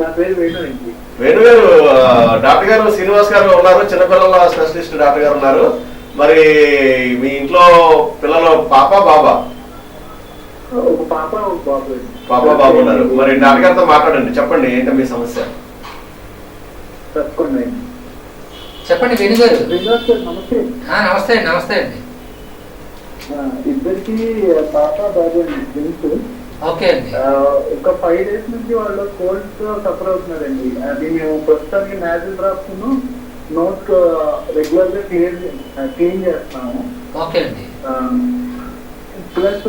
నా పేరు వేణు అండి. వేణు గారు, డాక్టర్ గారు శ్రీనివాస్ గారు ఉన్నారు, చిన్నపిల్లల స్పెషలిస్ట్ డాక్టర్ గారు ఉన్నారు. మరి మీ ఇంట్లో పిల్లలు పాప బాబా? ఒక పాప ఒక బాబు. పాప బాబు ఉన్నారు. మరి డాక్టర్ గారితో మాట్లాడండి, చెప్పండి ఏంటో మీ సమస్య. తప్పకుండా చెప్పండి వేణు గారు. శ్రీనివాస్ గారు నమస్తే. నమస్తే అండి. నమస్తే అండి. ఇద్దరికి పాప బాబు అండి, ట్విన్స్. ఓకే అండి. ఒక 5 days నుంచి వాళ్ళు కోల్డ్ తో సఫర్ అవుతున్నారండి. అది మేము ప్రస్తుతానికి నాజిల్ డ్రాప్స్ నోట్ రెగ్యులర్ గా క్లీన్ చేస్తున్నాము. ఓకే అండి. ప్లస్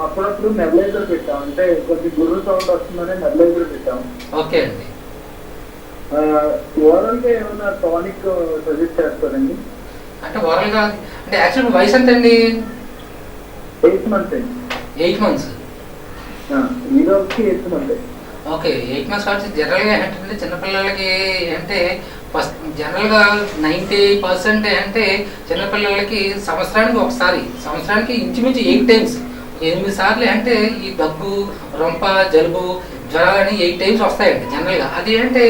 అప్పుడప్పుడు నెబలైజర్ పెట్టాం, అంటే కొంచెం గుర్రు సౌండ్ వస్తుందని నెబలైజర్ పెట్టాం. ఓకే అండి. ఓవరాల్ గా ఏమైనా టానిక్ సజెస్ట్ చేస్తారండి? అంటే ఓవరాల్ గా అంటే యాక్చువల్ వయసు ఎంత అండి? 8 months అండి. 8 months. ఈ రోజుకి 8 months. ఓకే, 8 months కాబట్టి జనరల్గా ఏంటంటే చిన్నపిల్లలకి అంటే ఫస్ట్ జనరల్గా 90% అంటే చిన్నపిల్లలకి సంవత్సరానికి ఇంచుమించు 8 times 8 సార్లు అంటే ఈ దగ్గు, రొంప, జలుబు, జ్వరాలని 8 times వస్తాయండి జనరల్గా. అది అంటే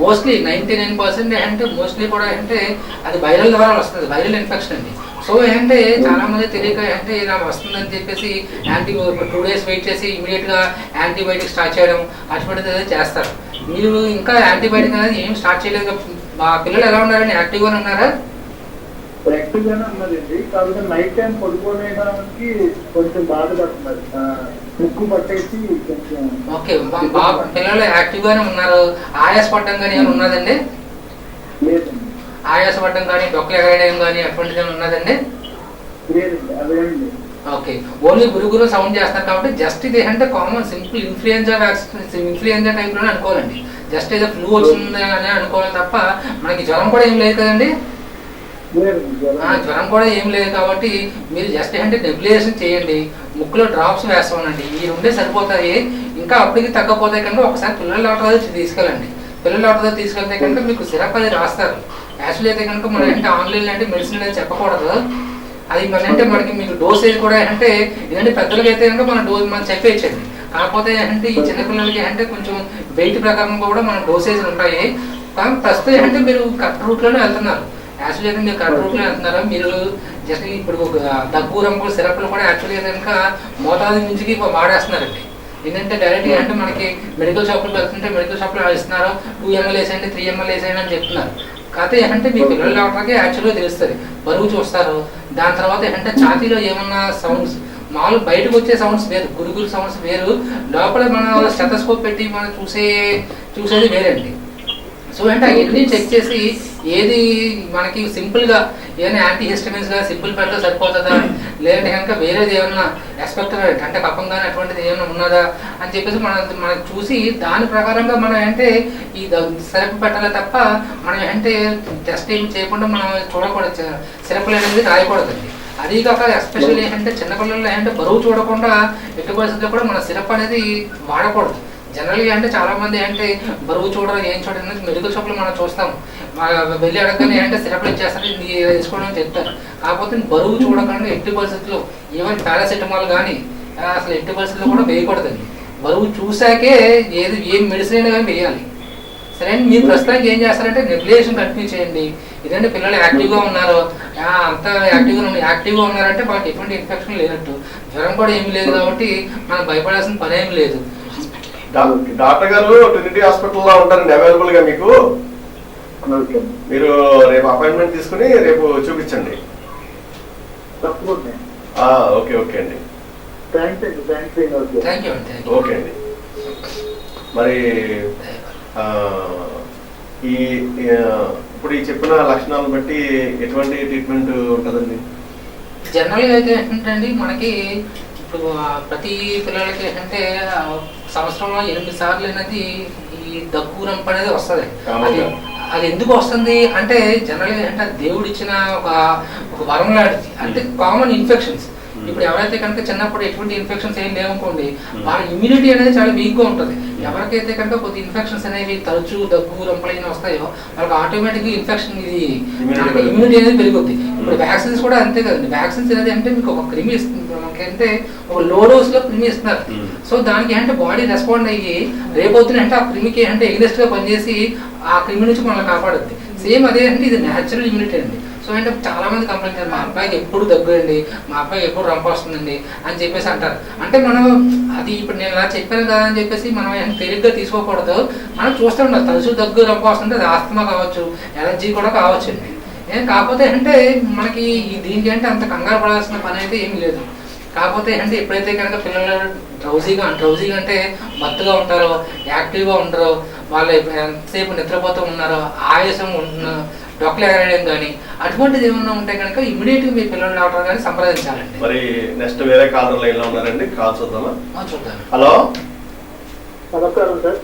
మోస్ట్లీ 99% అంటే మోస్ట్లీ కూడా అంటే అది వైరల్ ద్వారా వస్తుంది, వైరల్ ఇన్ఫెక్షన్ అండి. సో ఏంటంటే చాలా మంది తెలియక అంటే ఇలా వస్తుందని చెప్పేసి 2 days వెయిట్ చేసి ఇమీడియట్ గా యాంటీబయాటిక్ స్టార్ట్ చేయడం అటువంటిది చేస్తారు. మీరు ఇంకా యాంటీబయాటిక్ అనేది ఏం స్టార్ట్ చేయలేదు. మా పిల్లలు ఎలా ఉన్నారండి? యాక్టివ్ గానే ఉన్నారా? యాక్టివ్ గానే ఉన్నారండి. కాబట్టి నైట్ టైం పడుకోవడానికి కొంచెం బాధపడుతున్నారు, ముక్కు పట్టేసి కొంచెం. ఓకే, పిల్లలు యాక్టివ్ గానే ఉన్నారు. ఆయాసపడడం కానీ ఏమైనా ఉన్నదండి? లేదండి. ఆయాసపడడం కానీ, డొక్కలు ఎగరేయడం కానీ అటువంటిది ఏమైనా ఉన్నదండి? లేదండి, అదేండి. ఓకే, ఓన్లీ గురుగురు సౌండ్ చేస్తారు కాబట్టి జస్ట్ ఇది అంటే common simple influenza vaccine, influenza type లోనే అనుకోవాలండి. జస్ట్ ఏదో ఫ్లూ వచ్చింది అని అనుకోవాలి తప్ప మనకి జ్వరం కూడా ఏం లేదు కదండి. జ్వరం కూడా ఏం లేదు కాబట్టి మీరు జస్ట్ అంటే నెబులైజేషన్ చేయండి, ముక్కులో డ్రాప్స్ వేస్తామండి. ఈ 2 సరిపోతాయి. ఇంకా అప్పటికి తగ్గపోతాయి కనుక ఒకసారి పిల్లల డాక్టర్ దగ్గర తీసుకెళ్ళండి. పిల్లల డాక్టర్ దగ్గర తీసుకెళ్తే కనుక మీకు సిరప్ అది రాస్తారు. యాక్చువల్లీ అయితే కనుక మనం అంటే ఆన్లైన్ అంటే మెడిసిన్ అనేది చెప్పకూడదు. అది మన అంటే మనకి మీకు డోసేజ్ కూడా అంటే ఇదంటే పెద్దలకి అయితే కనుక మన డోస్ మనం చెప్పేయచ్చండి. కాకపోతే అంటే ఈ చిన్నపిల్లలకి అంటే కొంచెం వెయిట్ ప్రకారం కూడా మన డోసేజ్ ఉంటాయి. కానీ ప్రస్తుతం అంటే మీరు కరెక్ట్ రూట్ లోనే వెళ్తున్నారు. యాక్చువల్లీ అయితే మీరు కరెక్ట్ రూట్ లో వెళ్తున్నారు. మీరు జస్ట్ ఇప్పుడు దగ్గు, రంగు సిరప్లు కూడా యాక్చువల్లీ అయితే కనుక మోతాదు మించికి వాడేస్తున్నారండి. ఏంటంటే డైరెక్ట్ గా అంటే మనకి మెడికల్ షాప్లకు వెళ్తుంటే మెడికల్ షాప్ లో ఇస్తున్నారు 2 ml వేసేయండి, 3 ml వేసేయండి అని చెప్తున్నారు. కాకపోతే ఏంటంటే మీ పిల్లల డాక్టర్కి యాక్చువల్గా తెలుస్తుంది. బరువు చూస్తారు, దాని తర్వాత ఏంటంటే ఛాతీలో ఏమన్నా సౌండ్స్ మామూలు బయటకు వచ్చే సౌండ్స్ వేరు, గురుగురు సౌండ్స్ వేరు, లోపల మన స్టెథోస్కోప్ పెట్టి మనం చూసేది వేరండి. సో అంటే అవన్నీ చెక్ చేసి ఏది మనకి సింపుల్గా ఏదైనా యాంటీ హిస్టమిన్స్గా సింపుల్ పెడితే సరిపోతుందా, లేదంటే కనుక వేరేది ఏమన్నా ఎక్స్పెక్టెడ్ అంటే కఫం కానీ అటువంటిది ఏమైనా ఉన్నదా అని చెప్పేసి మనం చూసి దాని ప్రకారంగా మనం అంటే ఈ సిరప్ పెట్టాలి తప్ప మనం అంటే టెస్ట్ ఏమి చేయకుండా మనం చూడకూడదు, సిరప్లు అనేది రాయకూడదండి. అది కాక ఎస్పెషల్లీ ఏంటంటే చిన్నపిల్లలు ఏంటంటే బరువు చూడకుండా ఎట్టి పరిస్థితుల్లో కూడా మన సిరప్ అనేది వాడకూడదు. జనరల్గా అంటే చాలా మంది అంటే బరువు చూడరు, ఏం చూడరు. మెడికల్ షాప్లో మనం చూస్తాము, వెళ్ళి అడగగానే అంటే సిరప్లు ఇచ్చేస్తారు, వేసుకోవడం అని చెప్తారు. కాకపోతే బరువు చూడకుండా ఎట్టి పరిస్థితుల్లో ఈవెన్ పారాసిటమాల్ కానీ అసలు ఎట్టి పరిస్థితుల్లో కూడా వేయకూడదండి. బరువు చూసాకే ఏం మెడిసిన్ అయినా కానీ వేయాలి. సరే, మీరు ప్రస్తుతానికి ఏం చేస్తారంటే నెబులైజేషన్ కంటిన్యూ చేయండి. ఇదంటే పిల్లలు యాక్టివ్గా ఉన్నారు, అంత యాక్టివ్గా ఉన్నారంటే వాళ్ళకి ఎటువంటి ఇన్ఫెక్షన్ లేనట్టు, జ్వరం కూడా ఏమీ లేదు కాబట్టి మనం భయపడాల్సిన పని ఏమి లేదు. డాక్టర్ గారు ట్రినిటీ హాస్పిటల్లో ఉంటారండి అవైలబుల్ గా మీకు. మీరు రేపు అపాయింట్మెంట్ తీసుకుని రేపు చూపించండి. ఓకే ఓకే అండి, ఓకే అండి. మరి ఇప్పుడు ఈ చెప్పిన లక్షణాలను బట్టి ఎటువంటి ట్రీట్మెంట్ ఉంటుందండి? జనరల్గా అయితే ఏంటంటే మనకి ఇప్పుడు ప్రతి పిల్లలకి ఏంటంటే సంవత్సరంలో 8 సార్లు అనేది ఈ దగ్గు రంప అనేది వస్తుంది. అది ఎందుకు వస్తుంది అంటే జనరల్గా ఏంటంటే దేవుడు ఇచ్చిన ఒక వరం లాంటిది. అంటే కామన్ ఇన్ఫెక్షన్స్ ఇప్పుడు ఎవరైతే కనుక చిన్నప్పుడు ఎటువంటి ఇన్ఫెక్షన్స్ ఏం లేవనుకోండి, వాళ్ళ ఇమ్యూనిటీ అనేది చాలా వీక్ గా ఉంటుంది. ఎవరికైతే కనుక కొద్ది ఇన్ఫెక్షన్స్ అనేవి తరచు దగ్గు రంపలైన వస్తాయో వాళ్ళకి ఆటోమేటిక్ ఇన్ఫెక్షన్ ఇది ఇమ్యూనిటీ అనేది పెరుగుద్ది. ఇప్పుడు వ్యాక్సిన్స్ కూడా అంతే కదండి. వ్యాక్సిన్స్ అనేది అంటే మీకు ఒక క్రిమి ఇస్తుంది, మనకంటే ఒక లో డోస్ లో క్రిమి ఇస్తున్నారు. సో దానికి అంటే బాడీ రెస్పాండ్ అయ్యి రేపొద్దున అంటే ఆ క్రిమికి అంటే ఎగ్నెస్ట్ గా పనిచేసి ఆ క్రిమి నుంచి మనల్ని కాపాడుద్ది. సేమ్ అదే అంటే ఇది న్యాచురల్ ఇమ్యూనిటీ అండి. సో అంటే చాలా మంది కంప్లైంట్ చేస్తారు, మా అబ్బాయికి ఎప్పుడు దగ్గు అండి, మా అబ్బాయికి ఎప్పుడు రంప వస్తుందండి అని చెప్పేసి అంటారు. అంటే మనం అది ఇప్పుడు నేను ఇలా చెప్పాను కదా అని చెప్పేసి మనం తేలిగ్గా తీసుకోకూడదు. మనం చూస్తూ ఉండాలి, తరచూ దగ్గు రంప వస్తుంటే అది ఆస్తమా కావచ్చు, ఎలర్జీ కూడా కావచ్చు అండి. కాకపోతే అంటే మనకి దీనికి అంటే అంత కంగారు పడాల్సిన పని అయితే ఏమి లేదు. కాకపోతే అంటే ఎప్పుడైతే కనుక పిల్లలు డ్రౌజీగా అంటే మత్తుగా ఉంటారో, యాక్టివ్గా ఉండరో, వాళ్ళు ఎంతసేపు నిద్రపోతూ ఉన్నారో, ఆయాసం ఉంటున్నారో, డొక్కలు ఎగరేయడం కానీ అటువంటిది ఏమన్నా ఉంటే కనుక ఇమీడియట్ గా మీ పిల్లలు డాక్టర్ గారిని సంప్రదించాలండి. మరి నెక్స్ట్ వేరే కాలర్ లైన్ లో ఉన్నారండి, కాల్ చూద్దామా? చూద్దాం. హలో, నమస్కారం సార్.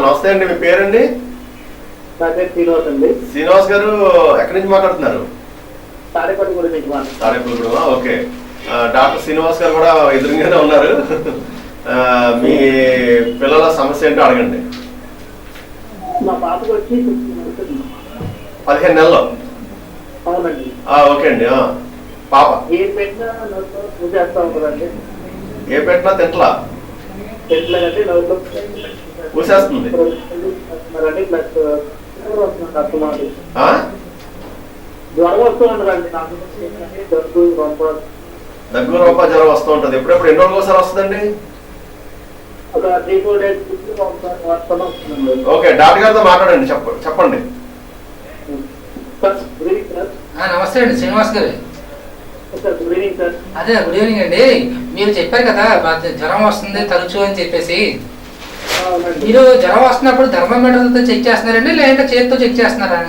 నమస్తే అండి, మీ పేరండి? నా పేరు శ్రీనివాస్ అండి. శ్రీనివాస్ గారు ఎక్కడి నుంచి మాట్లాడుతున్నారు? తాడేపల్లిగూడెం నుంచి తాడేపల్లిగూడెం. ఓకే, డాక్టర్ శ్రీనివాస్ గారు కూడా ఎదురుగానే ఉన్నారు. మీ పిల్లల సమస్య ఏంటో అడగండి. మా పాపకు వచ్చి 15 నెలలు. అవునండి. ఓకే అండి. పాప ఏ పెట్టినా చేస్తా ఉంటుందండి. ఏ పెట్టినా తింటలా పెట్టలేదండి, ఊసేస్తుంది. జ్వరం వస్తూ ఉంటుందండి నాకు. దగ్గు రూప జ్వరం వస్తూ ఉంటుంది. ఎప్పుడెప్పుడు ఎన్ని రోజులు ఒకసారి వస్తుందండి? ఒక 3-4 days వస్తుందండి. ఓకే, డాక్టర్ గారితో మాట్లాడండి, చెప్పండి. నమస్తే అండి శ్రీనివాస్ గారు. అదే గుడ్ ఈవినింగ్ అండి. మీరు చెప్పారు కదా జ్వరం వస్తుంది తరచు అని చెప్పేసి, మీరు జ్వరం వస్తున్నప్పుడు థర్మోమీటర్తో చెక్ చేస్తున్నారండి లేదంటే చేతితో చెక్ చేస్తున్నారా?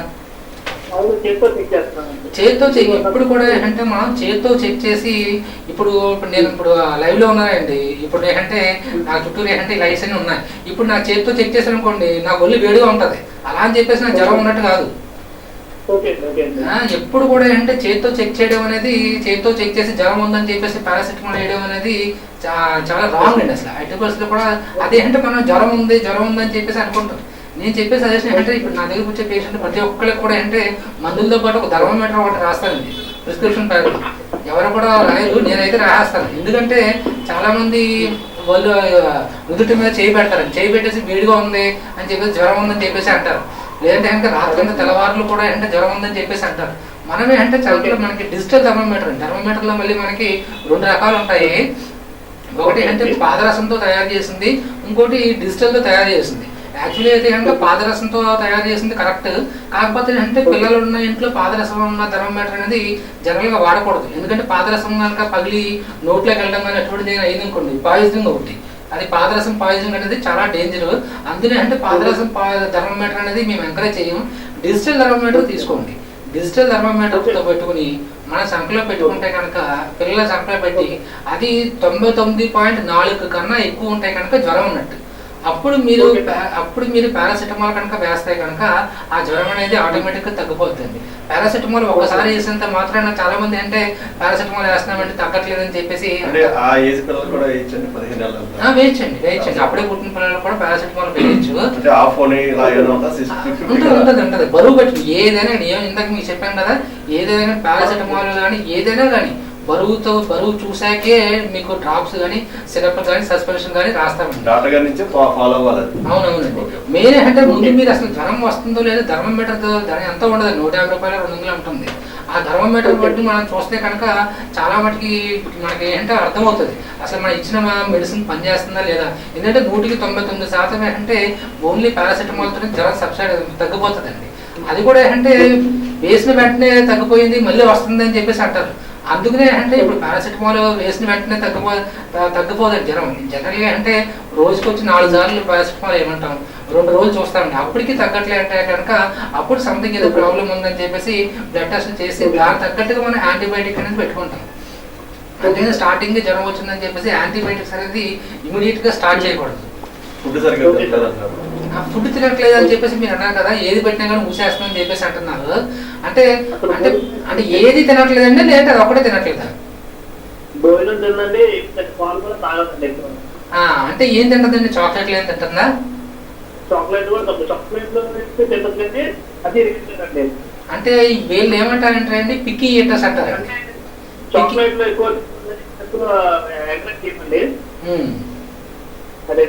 చేతితో చెక్. ఇప్పుడు కూడా ఏంటంటే మనం చేతితో చెక్ చేసి ఇప్పుడు నేను లైవ్ లో ఉన్నానండి. ఇప్పుడు ఏంటంటే నా చుట్టూ ఏంటంటే లైట్స్ అన్ని ఉన్నాయి. ఇప్పుడు నా చేతితో చెక్ చేసాను అనుకోండి, నాకు ఒళ్ళు వేడిగా ఉంటది. అలా అని చెప్పేసి నాకు జ్వరం ఉన్నట్టు కాదు. ఎప్పుడు కూడా ఏంటంటే చేతితో చెక్ చేయడం అనేది, చేతితో చెక్ చేసి జ్వరం ఉందని చెప్పేసి పారాసిటమాల్ వేయడం అనేది చాలా రాంగ్ అండి. అసలు ఎట్టి పరిస్థితుల్లో కూడా అదేంటే మనం జ్వరం ఉందని చెప్పేసి అనుకుంటాం. నేను చెప్పే సజెషన్ ఏంటంటే ఇప్పుడు నా దగ్గరకు వచ్చే పేషెంట్ ప్రతి ఒక్కరికి కూడా ఏంటంటే మందులతో పాటు ఒక థర్మోమీటర్ ఒకటి రాస్తానండి, ప్రిస్క్రిప్షన్ ప్యాకెట్. ఎవరు కూడా రాయరు, నేనైతే రాస్తాను. ఎందుకంటే చాలా మంది వాళ్ళు నుదుటి మీద చేయి పెడతారండి, చేయి పెట్టేసి వేడిగా ఉంది అని చెప్పేసి జ్వరం ఉందని చెప్పేసి అంటారు. లేదంటే అంటే రాత్రి తెల్లవారులు కూడా అంటే జ్వరం ఉందని చెప్పేసి అంటారు. మనమే అంటే చాలా మనకి డిజిటల్ థర్మోమీటర్ అండి. థర్మోమీటర్ లో మళ్ళీ మనకి 2 రకాలు ఉంటాయి. ఒకటి అంటే పాదరసంతో తయారు చేసింది, ఇంకోటి డిజిటల్ తో తయారు చేసింది. యాక్చువల్లీ అయితే కనుక పాదరసంతో తయారు చేసింది కరెక్ట్. కాకపోతే అంటే పిల్లలు ఉన్న ఇంట్లో పాదరసం ఉన్న థర్మోమీటర్ అనేది జనరల్ గా వాడకూడదు. ఎందుకంటే పాదరసం కనుక పగిలి నోట్లోకి వెళ్ళడం కానీ అటువంటిది అయింది అనుకోండి, పాయిజనింగ్ ఒకటి. అది పాదరసం పాయిజనింగ్ అనేది చాలా డేంజర్. అందుకే అంటే పాదరసం థర్మోమీటర్ అనేది మేము ఎంకరేజ్ చేయము. డిజిటల్ థర్మోమీటర్ తీసుకోండి. డిజిటల్ థర్మోమీటర్తో పెట్టుకుని మన సంఖ్యలో పెట్టుకుంటే కనుక పిల్లల సంఖ్యలో పెట్టి అది 99.4 కన్నా ఎక్కువ ఉంటే కనుక జ్వరం ఉన్నట్టు. అప్పుడు మీరు పారాసిటమాల్ కనుక వేస్తే కనుక ఆ జ్వరం అనేది ఆటోమేటిక్ గా తగ్గిపోతుంది. పారాసిటమాల్ ఒకసారి వేసినంత మాత్రాన చాలా మంది అంటే పారాసిటమాల్ వేస్తున్నామంటే తగ్గట్లేదని చెప్పేసి వేయించండి. అప్పుడే పుట్టిన పిల్లలు కూడా పారాసిటమాల్ వేయచ్చు. ఉంటది బరువు పెట్టి ఏదైనా ఇందాక మీకు చెప్పాను కదా, ఏదైనా పారాసిటమాల్ కానీ ఏదైనా కానీ బరువు చూసాకే మీకు డ్రాప్స్ కానీ సిరప్ కానీ సస్పెన్షన్ కానీ రాస్తామండి. అవునవునండి. మెయిన్ అంటే ముందు మీరు అసలు జ్వరం వస్తుందో లేదో థర్మోమీటర్ దాని ఎంత ఉండదు, 150 రూపాయలు 200 ఉంటుంది. ఆ థర్మోమీటర్ బట్టి మనం చూస్తే కనుక చాలా మటుకి మనకి ఏంటంటే అర్థమవుతుంది అసలు మనం ఇచ్చిన మెడిసిన్ పనిచేస్తుందా లేదా. ఎందుకంటే 99% ఏంటంటే ఓన్లీ పారాసిటమాల్తో జ్వరం సబ్సైడ్ తగ్గిపోతుందండి. అది కూడా ఏంటంటే వేసిన వెంటనే తగ్గిపోయింది మళ్ళీ వస్తుంది అని చెప్పేసి అంటారు. అందుకనే అంటే ఇప్పుడు పారాసిటమాల్ వేసిన వెంటనే తగ్గిపోదండి జ్వరం. జనరల్గా అంటే రోజుకి వచ్చి 4 సార్లు పారాసిటమాల్ ఏమంటాం, 2 రోజులు చూస్తామండి. అప్పటికి తగ్గట్లే అంటే కనుక అప్పుడు సంథింగ్ ఏదో ప్రాబ్లం ఉందని చెప్పేసి బ్లడ్ టెస్ట్ చేసి దానికి తగ్గట్టుగా మనం యాంటీబయాటిక్ అనేది పెట్టుకుంటాం. అంటే స్టార్టింగ్ జ్వరం వచ్చిందని చెప్పేసి యాంటీబయాటిక్స్ అనేది ఇమీడియట్ గా స్టార్ట్ చేయకూడదు. ఫుడ్ తినట్లేదు అని చెప్పేసి మీరు అన్నారు కదా, ఏది పెట్టినా కానీ ఊసేస్తుందని చెప్పేసి అంటున్నారు. అంటే అంటే అంటే ఏది తినట్లేదండి లేదంటే అది ఒకటే తినట్లేదా? భోజనం తినండి, పాలు కూడా తాగదండి ఎక్కువ. అంటే ఏం తింటదండి? చాక్లెట్లు ఏం తింటుందా? చాక్లెట్ కూడా తప్పు, చాక్లెట్ లో తింటుందండి, అది తింటుందండి. అంటే వీళ్ళు ఏమంటారంటే అండి పిక్కీ ఈటర్స్ అంటారండి. చాక్లెట్ లో ఎక్కువ అట్రాక్ట్ చేయమండి. అదే